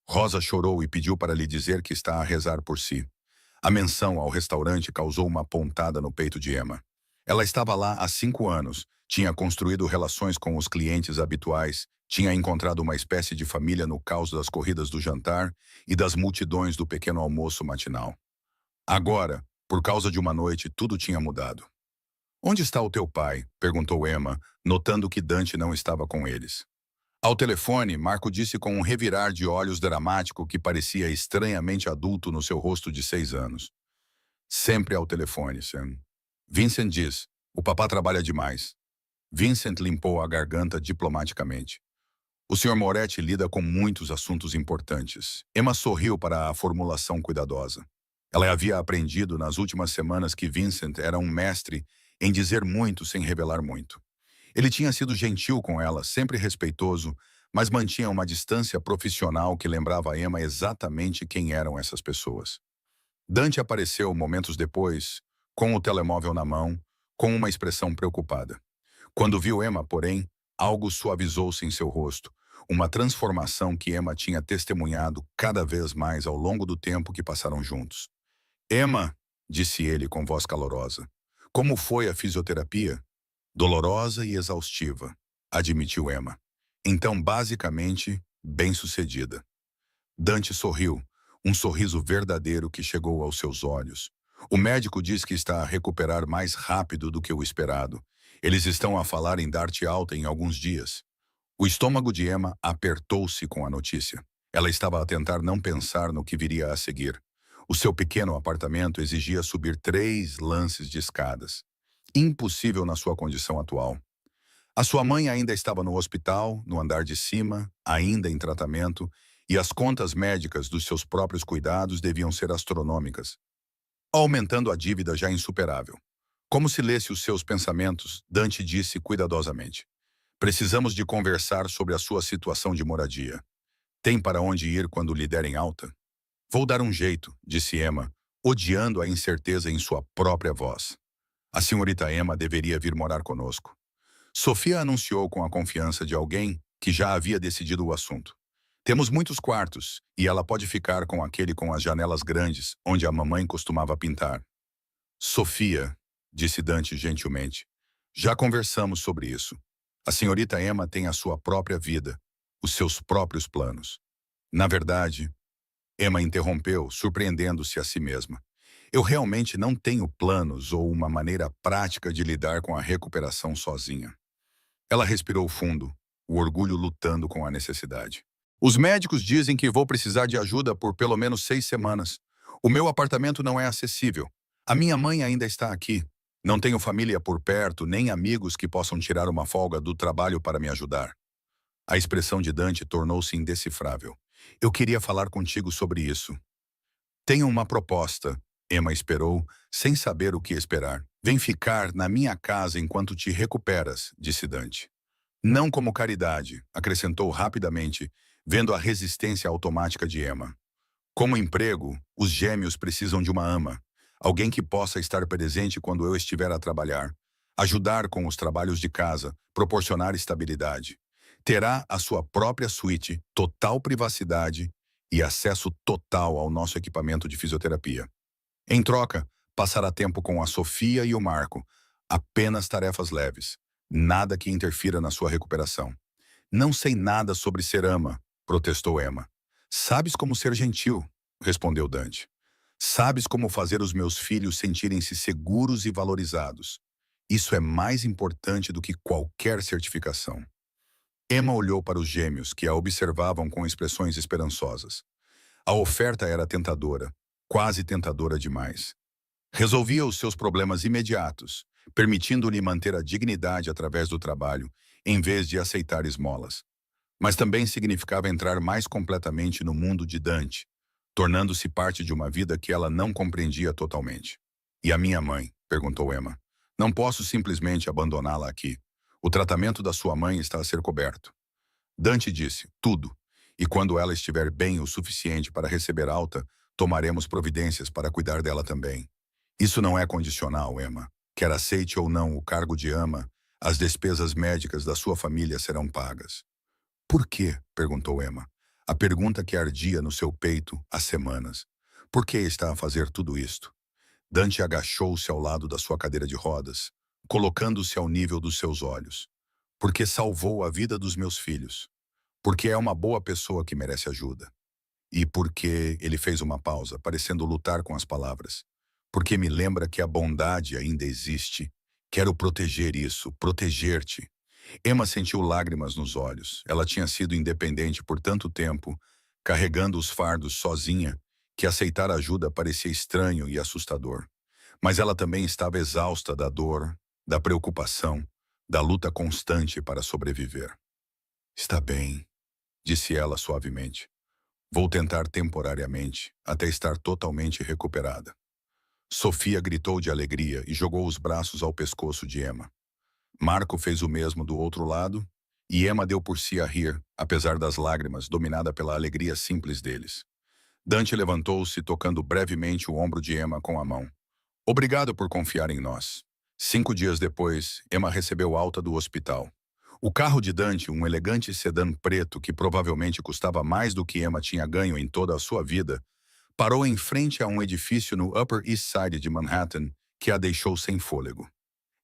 Rosa chorou e pediu para lhe dizer que está a rezar por si. A menção ao restaurante causou uma pontada no peito de Emma. Ela estava lá há 5 anos, tinha construído relações com os clientes habituais, tinha encontrado uma espécie de família no caos das corridas do jantar e das multidões do pequeno almoço matinal. Agora, por causa de uma noite, tudo tinha mudado. Onde está o teu pai? Perguntou Emma, notando que Dante não estava com eles. Ao telefone, Marco disse com um revirar de olhos dramático que parecia estranhamente adulto no seu rosto de 6 anos. Sempre ao telefone, Sam. Vincent diz, o papá trabalha demais. Vincent limpou a garganta diplomaticamente. O Sr. Moretti lida com muitos assuntos importantes. Emma sorriu para a formulação cuidadosa. Ela havia aprendido nas últimas semanas que Vincent era um mestre em dizer muito sem revelar muito. Ele tinha sido gentil com ela, sempre respeitoso, mas mantinha uma distância profissional que lembrava a Emma exatamente quem eram essas pessoas. Dante apareceu momentos depois, com o telemóvel na mão, com uma expressão preocupada. Quando viu Emma, porém, algo suavizou-se em seu rosto, uma transformação que Emma tinha testemunhado cada vez mais ao longo do tempo que passaram juntos. Emma, disse ele com voz calorosa, como foi a fisioterapia? Dolorosa e exaustiva, admitiu Emma. Então, basicamente, bem-sucedida. Dante sorriu, um sorriso verdadeiro que chegou aos seus olhos. O médico diz que está a recuperar mais rápido do que o esperado. Eles estão a falar em dar-te alta em alguns dias. O estômago de Emma apertou-se com a notícia. Ela estava a tentar não pensar no que viria a seguir. O seu pequeno apartamento exigia subir 3 lances de escadas. Impossível na sua condição atual. A sua mãe ainda estava no hospital, no andar de cima, ainda em tratamento, e as contas médicas dos seus próprios cuidados deviam ser astronômicas, aumentando a dívida já insuperável. Como se lesse os seus pensamentos, Dante disse cuidadosamente: Precisamos de conversar sobre a sua situação de moradia. Tem para onde ir quando lhe derem alta? Vou dar um jeito, disse Emma, odiando a incerteza em sua própria voz. A senhorita Emma deveria vir morar conosco. Sofia anunciou com a confiança de alguém que já havia decidido o assunto. Temos muitos quartos, e ela pode ficar com aquele com as janelas grandes, onde a mamãe costumava pintar. Sofia, disse Dante gentilmente, já conversamos sobre isso. A senhorita Emma tem a sua própria vida, os seus próprios planos. Na verdade, Emma interrompeu, surpreendendo-se a si mesma. Eu realmente não tenho planos ou uma maneira prática de lidar com a recuperação sozinha. Ela respirou fundo, o orgulho lutando com a necessidade. Os médicos dizem que vou precisar de ajuda por pelo menos 6 semanas. O meu apartamento não é acessível. A minha mãe ainda está aqui. Não tenho família por perto, nem amigos que possam tirar uma folga do trabalho para me ajudar. A expressão de Dante tornou-se indecifrável. Eu queria falar contigo sobre isso. Tenho uma proposta. Emma esperou, sem saber o que esperar. Vem ficar na minha casa enquanto te recuperas, disse Dante. Não como caridade, acrescentou rapidamente, vendo a resistência automática de Emma. Como emprego, os gêmeos precisam de uma ama, alguém que possa estar presente quando eu estiver a trabalhar, ajudar com os trabalhos de casa, proporcionar estabilidade. Terá a sua própria suíte, total privacidade e acesso total ao nosso equipamento de fisioterapia. Em troca, passará tempo com a Sofia e o Marco, apenas tarefas leves, nada que interfira na sua recuperação. Não sei nada sobre ser ama, protestou Emma. Sabes como ser gentil, respondeu Dante. Sabes como fazer os meus filhos sentirem-se seguros e valorizados. Isso é mais importante do que qualquer certificação. Emma olhou para os gêmeos, que a observavam com expressões esperançosas. A oferta era tentadora, quase tentadora demais. Resolvia os seus problemas imediatos, permitindo-lhe manter a dignidade através do trabalho, em vez de aceitar esmolas. Mas também significava entrar mais completamente no mundo de Dante, tornando-se parte de uma vida que ela não compreendia totalmente. E a minha mãe? Perguntou Emma. Não posso simplesmente abandoná-la aqui. O tratamento da sua mãe está a ser coberto. Dante disse, tudo. E quando ela estiver bem o suficiente para receber alta, tomaremos providências para cuidar dela também. Isso não é condicional, Emma. Quer aceite ou não o cargo de ama, as despesas médicas da sua família serão pagas. Por quê? Perguntou Emma. A pergunta que ardia no seu peito há semanas. Por que está a fazer tudo isto? Dante agachou-se ao lado da sua cadeira de rodas, colocando-se ao nível dos seus olhos. Porque salvou a vida dos meus filhos. Porque é uma boa pessoa que merece ajuda. E porque ele fez uma pausa, parecendo lutar com as palavras. Porque me lembra que a bondade ainda existe. Quero proteger isso, proteger-te. Emma sentiu lágrimas nos olhos. Ela tinha sido independente por tanto tempo, carregando os fardos sozinha, que aceitar ajuda parecia estranho e assustador. Mas ela também estava exausta da dor, da preocupação, da luta constante para sobreviver. Está bem, disse ela suavemente. Vou tentar temporariamente, até estar totalmente recuperada. Sofia gritou de alegria e jogou os braços ao pescoço de Emma. Marco fez o mesmo do outro lado, e Emma deu por si a rir, apesar das lágrimas, dominada pela alegria simples deles. Dante levantou-se, tocando brevemente o ombro de Emma com a mão. Obrigado por confiar em nós. 5 dias depois, Emma recebeu alta do hospital. O carro de Dante, um elegante sedã preto que provavelmente custava mais do que Emma tinha ganho em toda a sua vida, parou em frente a um edifício no Upper East Side de Manhattan que a deixou sem fôlego.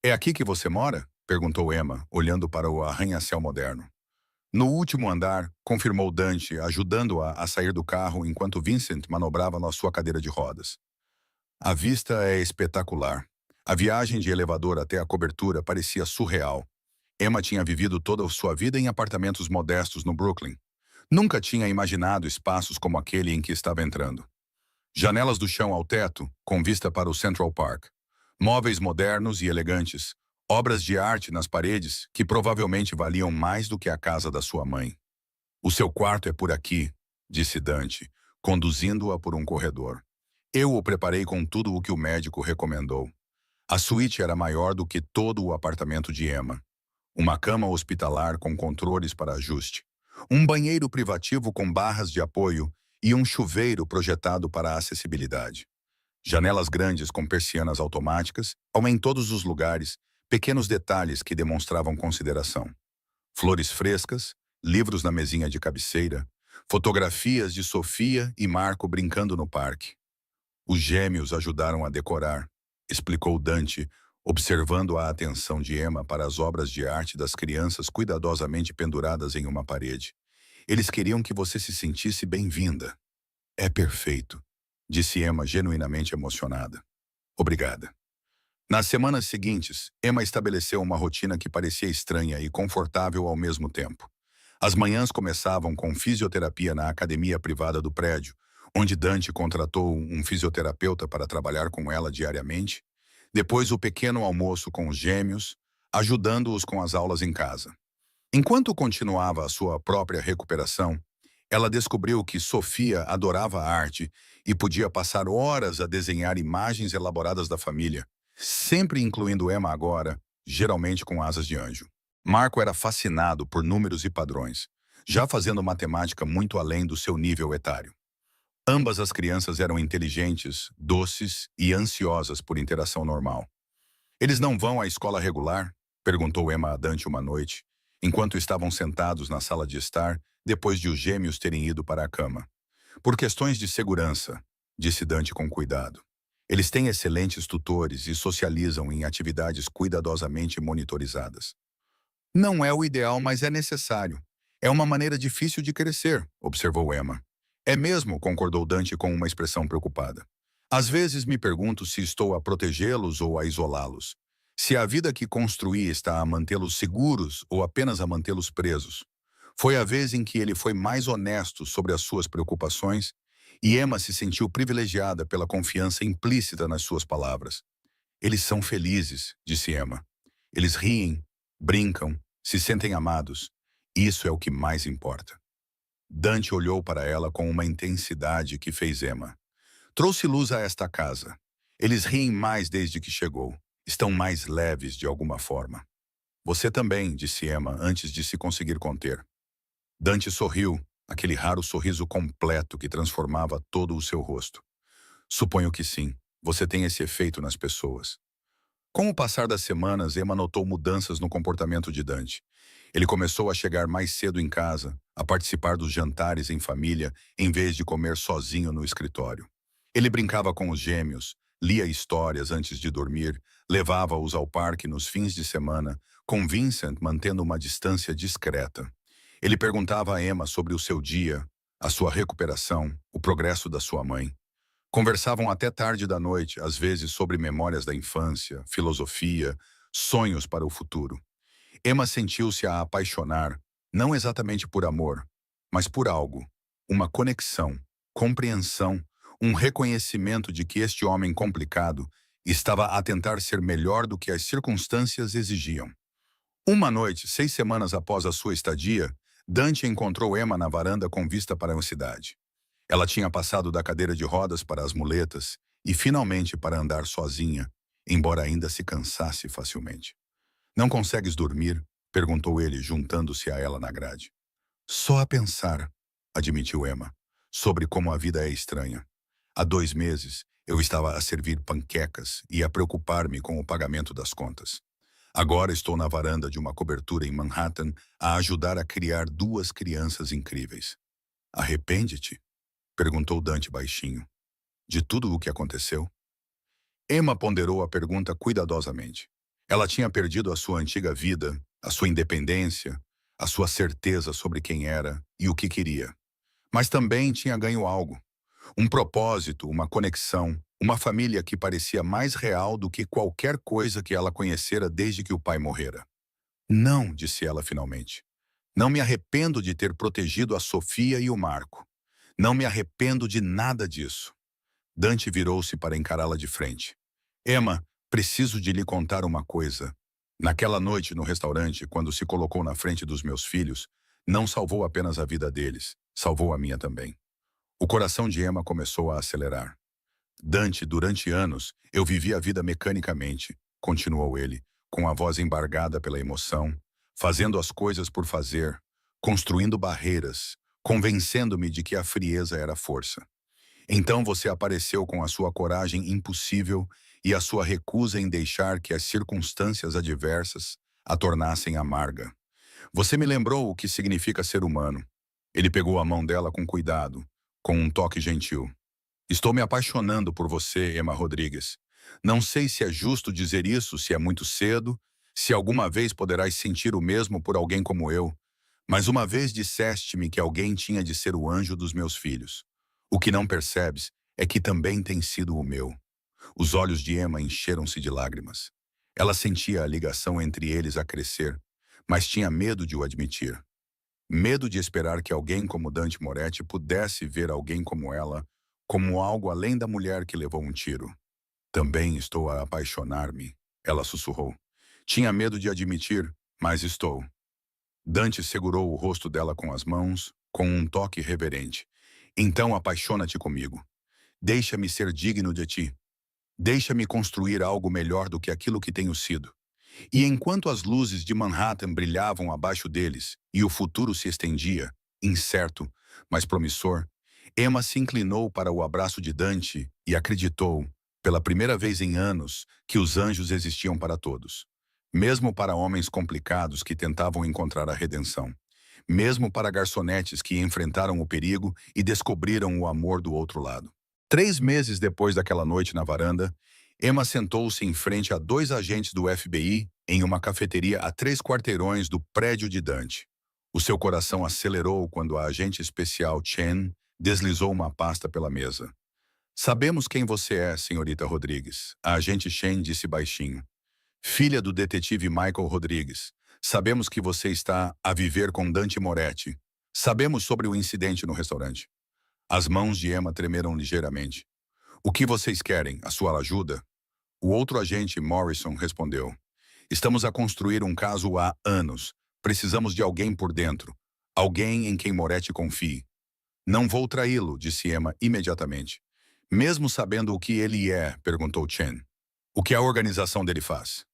É aqui que você mora? Perguntou Emma, olhando para o arranha-céu moderno. No último andar, confirmou Dante, ajudando-a a sair do carro enquanto Vincent manobrava na sua cadeira de rodas. A vista é espetacular. A viagem de elevador até a cobertura parecia surreal. Emma tinha vivido toda a sua vida em apartamentos modestos no Brooklyn. Nunca tinha imaginado espaços como aquele em que estava entrando. Janelas do chão ao teto, com vista para o Central Park. Móveis modernos e elegantes, Obras de arte nas paredes que provavelmente valiam mais do que a casa da sua mãe. O seu quarto é por aqui, disse Dante, conduzindo-a por um corredor. Eu o preparei com tudo o que o médico recomendou. A suíte era maior do que todo o apartamento de Emma. Uma cama hospitalar com controles para ajuste. Um banheiro privativo com barras de apoio e um chuveiro projetado para a acessibilidade. Janelas grandes com persianas automáticas, ou em todos os lugares, pequenos detalhes que demonstravam consideração. Flores frescas, livros na mesinha de cabeceira, fotografias de Sofia e Marco brincando no parque. Os gêmeos ajudaram a decorar, explicou Dante, observando a atenção de Emma para as obras de arte das crianças cuidadosamente penduradas em uma parede. Eles queriam que você se sentisse bem-vinda. É perfeito, disse Emma genuinamente emocionada. Obrigada. Nas semanas seguintes, Emma estabeleceu uma rotina que parecia estranha e confortável ao mesmo tempo. As manhãs começavam com fisioterapia na academia privada do prédio, onde Dante contratou um fisioterapeuta para trabalhar com ela diariamente. Depois o pequeno almoço com os gêmeos, ajudando-os com as aulas em casa. Enquanto continuava a sua própria recuperação, ela descobriu que Sofia adorava a arte e podia passar horas a desenhar imagens elaboradas da família, sempre incluindo Emma agora, geralmente com asas de anjo. Marco era fascinado por números e padrões, já fazendo matemática muito além do seu nível etário. Ambas as crianças eram inteligentes, doces e ansiosas por interação normal. Eles não vão à escola regular? Perguntou Emma a Dante uma noite, enquanto estavam sentados na sala de estar, depois de os gêmeos terem ido para a cama. Por questões de segurança, disse Dante com cuidado. Eles têm excelentes tutores e socializam em atividades cuidadosamente monitorizadas. Não é o ideal, mas é necessário. É uma maneira difícil de crescer, observou Emma. É mesmo, concordou Dante com uma expressão preocupada. Às vezes me pergunto se estou a protegê-los ou a isolá-los. Se a vida que construí está a mantê-los seguros ou apenas a mantê-los presos. Foi a vez em que ele foi mais honesto sobre as suas preocupações e Emma se sentiu privilegiada pela confiança implícita nas suas palavras. Eles são felizes, disse Emma. Eles riem, brincam, se sentem amados. Isso é o que mais importa. Dante olhou para ela com uma intensidade que fez Emma. Trouxe luz a esta casa. Eles riem mais desde que chegou. Estão mais leves de alguma forma. Você também, disse Emma antes de se conseguir conter. Dante sorriu, aquele raro sorriso completo que transformava todo o seu rosto. Suponho que sim. Você tem esse efeito nas pessoas. Com o passar das semanas, Emma notou mudanças no comportamento de Dante. Ele começou a chegar mais cedo em casa, a participar dos jantares em família, em vez de comer sozinho no escritório. Ele brincava com os gêmeos, lia histórias antes de dormir, levava-os ao parque nos fins de semana, com Vincent mantendo uma distância discreta. Ele perguntava a Emma sobre o seu dia, a sua recuperação, o progresso da sua mãe. Conversavam até tarde da noite, às vezes sobre memórias da infância, filosofia, sonhos para o futuro. Emma sentiu-se a apaixonar, não exatamente por amor, mas por algo, uma conexão, compreensão, um reconhecimento de que este homem complicado estava a tentar ser melhor do que as circunstâncias exigiam. Uma noite, 6 semanas após a sua estadia, Dante encontrou Emma na varanda com vista para a cidade. Ela tinha passado da cadeira de rodas para as muletas e finalmente para andar sozinha, embora ainda se cansasse facilmente. Não consegues dormir? Perguntou ele, juntando-se a ela na grade. Só a pensar, admitiu Emma, sobre como a vida é estranha. Há 2 meses, eu estava a servir panquecas e a preocupar-me com o pagamento das contas. Agora estou na varanda de uma cobertura em Manhattan a ajudar a criar 2 crianças incríveis. Arrepende-te? Perguntou Dante baixinho. De tudo o que aconteceu? Emma ponderou a pergunta cuidadosamente. Ela tinha perdido a sua antiga vida, a sua independência, a sua certeza sobre quem era e o que queria. Mas também tinha ganho algo. Um propósito, uma conexão, uma família que parecia mais real do que qualquer coisa que ela conhecera desde que o pai morrera. Não, disse ela finalmente. Não me arrependo de ter protegido a Sofia e o Marco. Não me arrependo de nada disso. Dante virou-se para encará-la de frente. Emma, preciso de lhe contar uma coisa. Naquela noite no restaurante, quando se colocou na frente dos meus filhos, não salvou apenas a vida deles, salvou a minha também. O coração de Emma começou a acelerar. Dante, durante anos, eu vivi a vida mecanicamente, continuou ele, com a voz embargada pela emoção, fazendo as coisas por fazer, construindo barreiras, convencendo-me de que a frieza era força. Então você apareceu com a sua coragem impossível e a sua recusa em deixar que as circunstâncias adversas a tornassem amarga. Você me lembrou o que significa ser humano. Ele pegou a mão dela com cuidado, com um toque gentil. Estou me apaixonando por você, Emma Rodrigues. Não sei se é justo dizer isso, se é muito cedo, se alguma vez poderás sentir o mesmo por alguém como eu, mas uma vez disseste-me que alguém tinha de ser o anjo dos meus filhos. O que não percebes é que também tem sido o meu. Os olhos de Emma encheram-se de lágrimas. Ela sentia a ligação entre eles a crescer, mas tinha medo de o admitir. Medo de esperar que alguém como Dante Moretti pudesse ver alguém como ela, como algo além da mulher que levou um tiro. Também estou a apaixonar-me, ela sussurrou. Tinha medo de admitir, mas estou. Dante segurou o rosto dela com as mãos, com um toque reverente. Então apaixona-te comigo. Deixa-me ser digno de ti. Deixa-me construir algo melhor do que aquilo que tenho sido. E enquanto as luzes de Manhattan brilhavam abaixo deles e o futuro se estendia, incerto, mas promissor, Emma se inclinou para o abraço de Dante e acreditou, pela primeira vez em anos, que os anjos existiam para todos. Mesmo para homens complicados que tentavam encontrar a redenção. Mesmo para garçonetes que enfrentaram o perigo e descobriram o amor do outro lado. 3 meses depois daquela noite na varanda, Emma sentou-se em frente a 2 agentes do FBI em uma cafeteria a 3 quarteirões do prédio de Dante. O seu coração acelerou quando a agente especial Chen deslizou uma pasta pela mesa. Sabemos quem você é, senhorita Rodrigues, a agente Chen disse baixinho. Filha do detetive Michael Rodrigues, sabemos que você está a viver com Dante Moretti. Sabemos sobre o incidente no restaurante. As mãos de Emma tremeram ligeiramente. O que vocês querem? A sua ajuda? O outro agente, Morrison, respondeu. Estamos a construir um caso há anos. Precisamos de alguém por dentro. Alguém em quem Moretti confie. Não vou traí-lo, disse Emma imediatamente. Mesmo sabendo o que ele é, perguntou Chen. O que a organização dele faz?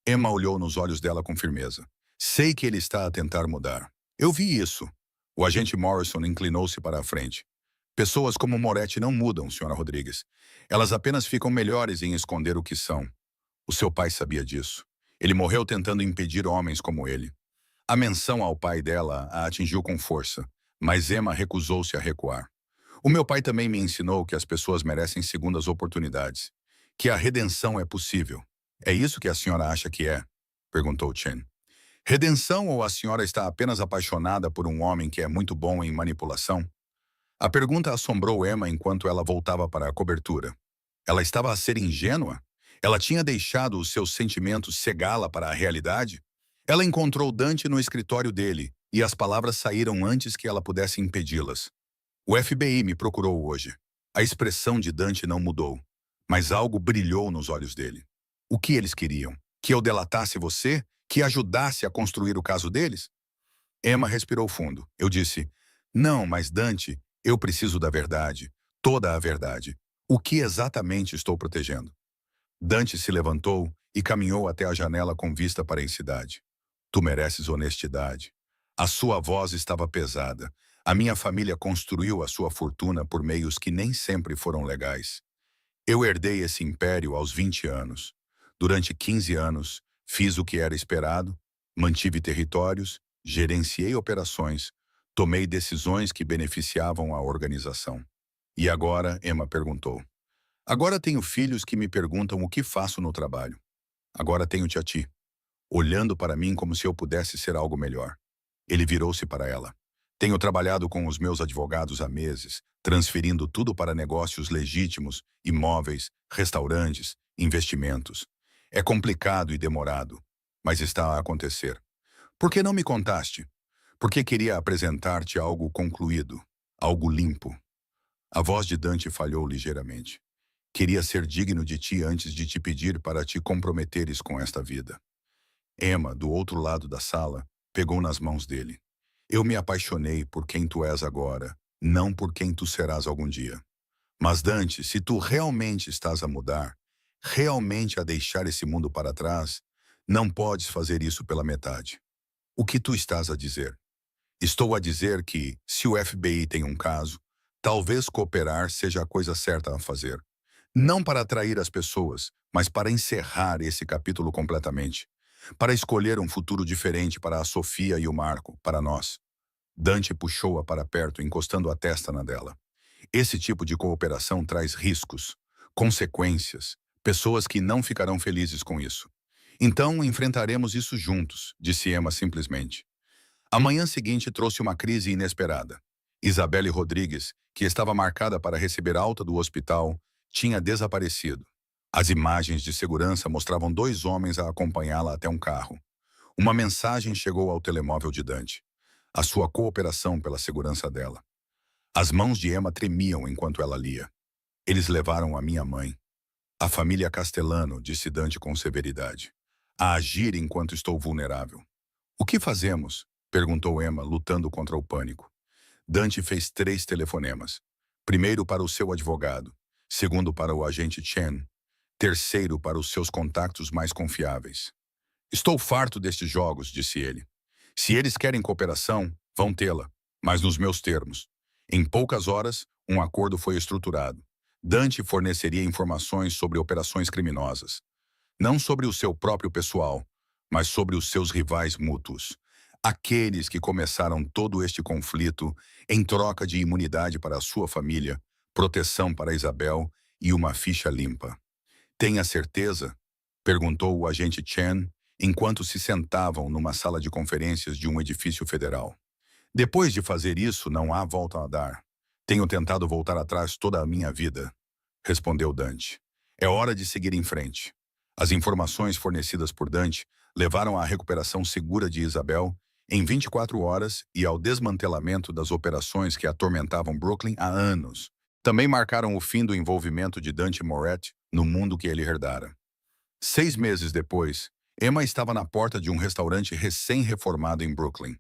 Emma olhou nos olhos dela com firmeza. Sei que ele está a tentar mudar. Eu vi isso. O agente Morrison inclinou-se para a frente. Pessoas como Moretti não mudam, senhora Rodrigues. Elas apenas ficam melhores em esconder o que são. O seu pai sabia disso. Ele morreu tentando impedir homens como ele. A menção ao pai dela a atingiu com força, mas Emma recusou-se a recuar. O meu pai também me ensinou que as pessoas merecem segundas oportunidades, que a redenção é possível. É isso que a senhora acha que é? Perguntou Chen. Redenção ou a senhora está apenas apaixonada por um homem que é muito bom em manipulação? A pergunta assombrou Emma enquanto ela voltava para a cobertura. Ela estava a ser ingênua? Ela tinha deixado os seus sentimentos cegá-la para a realidade? Ela encontrou Dante no escritório dele, e as palavras saíram antes que ela pudesse impedi-las. O FBI me procurou hoje. A expressão de Dante não mudou, mas algo brilhou nos olhos dele. O que eles queriam? Que eu delatasse você? Que ajudasse a construir o caso deles? Emma respirou fundo. Eu disse, não, mas Dante, eu preciso da verdade. Toda a verdade. O que exatamente estou protegendo? Dante se levantou e caminhou até a janela com vista para a cidade. Tu mereces honestidade. A sua voz estava pesada. A minha família construiu a sua fortuna por meios que nem sempre foram legais. Eu herdei esse império aos 20 anos. Durante 15 anos, fiz o que era esperado, mantive territórios, gerenciei operações, tomei decisões que beneficiavam a organização. E agora, Emma perguntou. Agora tenho filhos que me perguntam o que faço no trabalho. Agora tenho-te a ti, olhando para mim como se eu pudesse ser algo melhor. Ele virou-se para ela. Tenho trabalhado com os meus advogados há meses, transferindo tudo para negócios legítimos, imóveis, restaurantes, investimentos. É complicado e demorado, mas está a acontecer. Por que não me contaste? Porque queria apresentar-te algo concluído, algo limpo. A voz de Dante falhou ligeiramente. Queria ser digno de ti antes de te pedir para te comprometeres com esta vida. Emma, do outro lado da sala, pegou nas mãos dele. Eu me apaixonei por quem tu és agora, não por quem tu serás algum dia. Mas Dante, se tu realmente estás a mudar, realmente a deixar esse mundo para trás, não podes fazer isso pela metade. O que tu estás a dizer? Estou a dizer que, se o FBI tem um caso, talvez cooperar seja a coisa certa a fazer. Não para atrair as pessoas, mas para encerrar esse capítulo completamente. Para escolher um futuro diferente para a Sofia e o Marco, para nós. Dante puxou-a para perto, encostando a testa na dela. Esse tipo de cooperação traz riscos, consequências, pessoas que não ficarão felizes com isso. Então, enfrentaremos isso juntos, disse Emma simplesmente. A manhã seguinte trouxe uma crise inesperada. Isabelle Rodrigues, que estava marcada para receber alta do hospital, tinha desaparecido. As imagens de segurança mostravam dois homens a acompanhá-la até um carro. Uma mensagem chegou ao telemóvel de Dante. A sua cooperação pela segurança dela. As mãos de Emma tremiam enquanto ela lia. Eles levaram a minha mãe. A família Castellano, disse Dante com severidade. A agir enquanto estou vulnerável. O que fazemos? Perguntou Emma, lutando contra o pânico. Dante fez 3 telefonemas. Primeiro para o seu advogado, segundo para o agente Chen, terceiro para os seus contactos mais confiáveis. Estou farto destes jogos, disse ele. Se eles querem cooperação, vão tê-la, mas nos meus termos. Em poucas horas, um acordo foi estruturado. Dante forneceria informações sobre operações criminosas. Não sobre o seu próprio pessoal, mas sobre os seus rivais mútuos. Aqueles que começaram todo este conflito em troca de imunidade para a sua família, proteção para Isabel e uma ficha limpa. Tenha certeza? Perguntou o agente Chen, enquanto se sentavam numa sala de conferências de um edifício federal. Depois de fazer isso, não há volta a dar. Tenho tentado voltar atrás toda a minha vida, respondeu Dante. É hora de seguir em frente. As informações fornecidas por Dante levaram à recuperação segura de Isabel em 24 horas e ao desmantelamento das operações que atormentavam Brooklyn há anos. Também marcaram o fim do envolvimento de Dante Moretti no mundo que ele herdara. 6 meses depois, Emma estava na porta de um restaurante recém-reformado em Brooklyn.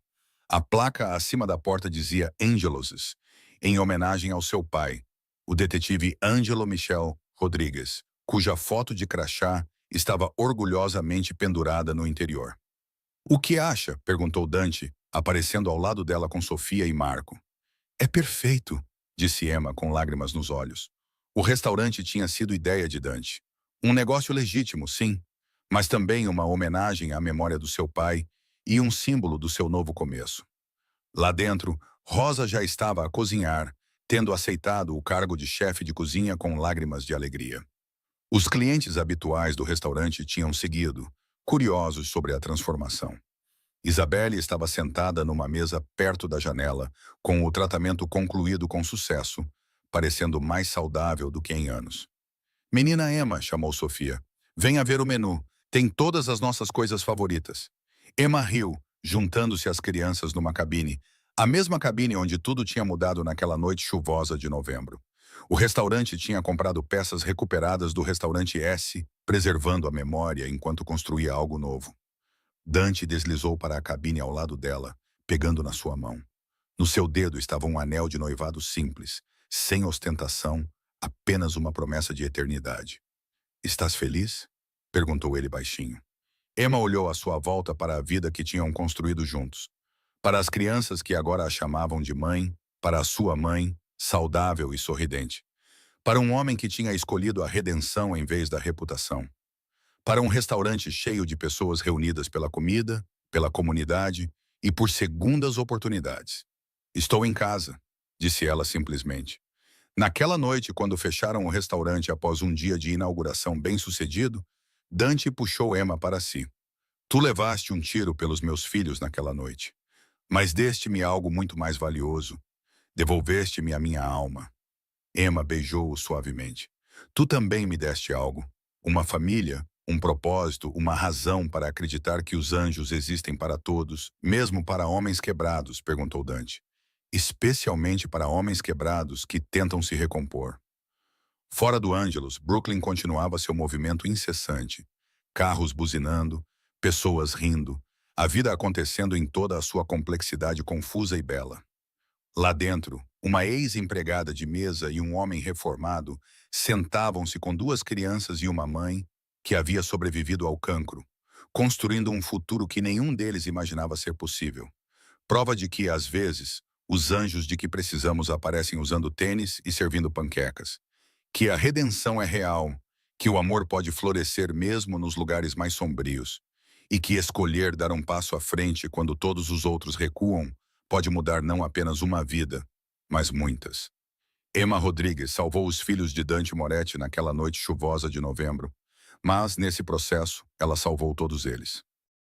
A placa acima da porta dizia Angelos's, em homenagem ao seu pai, o detetive Angelo Michel Rodrigues, cuja foto de crachá estava orgulhosamente pendurada no interior. O que acha? Perguntou Dante, aparecendo ao lado dela com Sofia e Marco. É perfeito, disse Emma com lágrimas nos olhos. O restaurante tinha sido ideia de Dante. Um negócio legítimo, sim, mas também uma homenagem à memória do seu pai e um símbolo do seu novo começo. Lá dentro, Rosa já estava a cozinhar, tendo aceitado o cargo de chefe de cozinha com lágrimas de alegria. Os clientes habituais do restaurante tinham seguido, curiosos sobre a transformação. Isabelle estava sentada numa mesa perto da janela, com o tratamento concluído com sucesso, parecendo mais saudável do que em anos. Menina Emma, chamou Sofia. Venha ver o menu. Tem todas as nossas coisas favoritas. Emma riu, juntando-se às crianças numa cabine, a mesma cabine onde tudo tinha mudado naquela noite chuvosa de novembro. O restaurante tinha comprado peças recuperadas do restaurante S, preservando a memória enquanto construía algo novo. Dante deslizou para a cabine ao lado dela, pegando na sua mão. No seu dedo estava um anel de noivado simples, sem ostentação, apenas uma promessa de eternidade. Estás feliz? Perguntou ele baixinho. Emma olhou à sua volta para a vida que tinham construído juntos. Para as crianças que agora a chamavam de mãe, para a sua mãe, saudável e sorridente. Para um homem que tinha escolhido a redenção em vez da reputação. Para um restaurante cheio de pessoas reunidas pela comida, pela comunidade e por segundas oportunidades. Estou em casa, disse ela simplesmente. Naquela noite, quando fecharam o restaurante após um dia de inauguração bem-sucedido, Dante puxou Emma para si. Tu levaste um tiro pelos meus filhos naquela noite, mas deste-me algo muito mais valioso. Devolveste-me a minha alma. Emma beijou-o suavemente. Tu também me deste algo. Uma família, um propósito, uma razão para acreditar que os anjos existem para todos, mesmo para homens quebrados, perguntou Dante. Especialmente para homens quebrados que tentam se recompor. Fora do Angelus, Brooklyn continuava seu movimento incessante. Carros buzinando, Pessoas rindo, a vida acontecendo em toda a sua complexidade confusa e bela. Lá dentro, uma ex-empregada de mesa e um homem reformado sentavam-se com duas crianças e uma mãe que havia sobrevivido ao cancro, construindo um futuro que nenhum deles imaginava ser possível. Prova de que, às vezes, os anjos de que precisamos aparecem usando tênis e servindo panquecas. Que a redenção é real, que o amor pode florescer mesmo nos lugares mais sombrios, e que escolher dar um passo à frente quando todos os outros recuam pode mudar não apenas uma vida, mas muitas. Emma Rodrigues salvou os filhos de Dante Moretti naquela noite chuvosa de novembro, mas, nesse processo, ela salvou todos eles.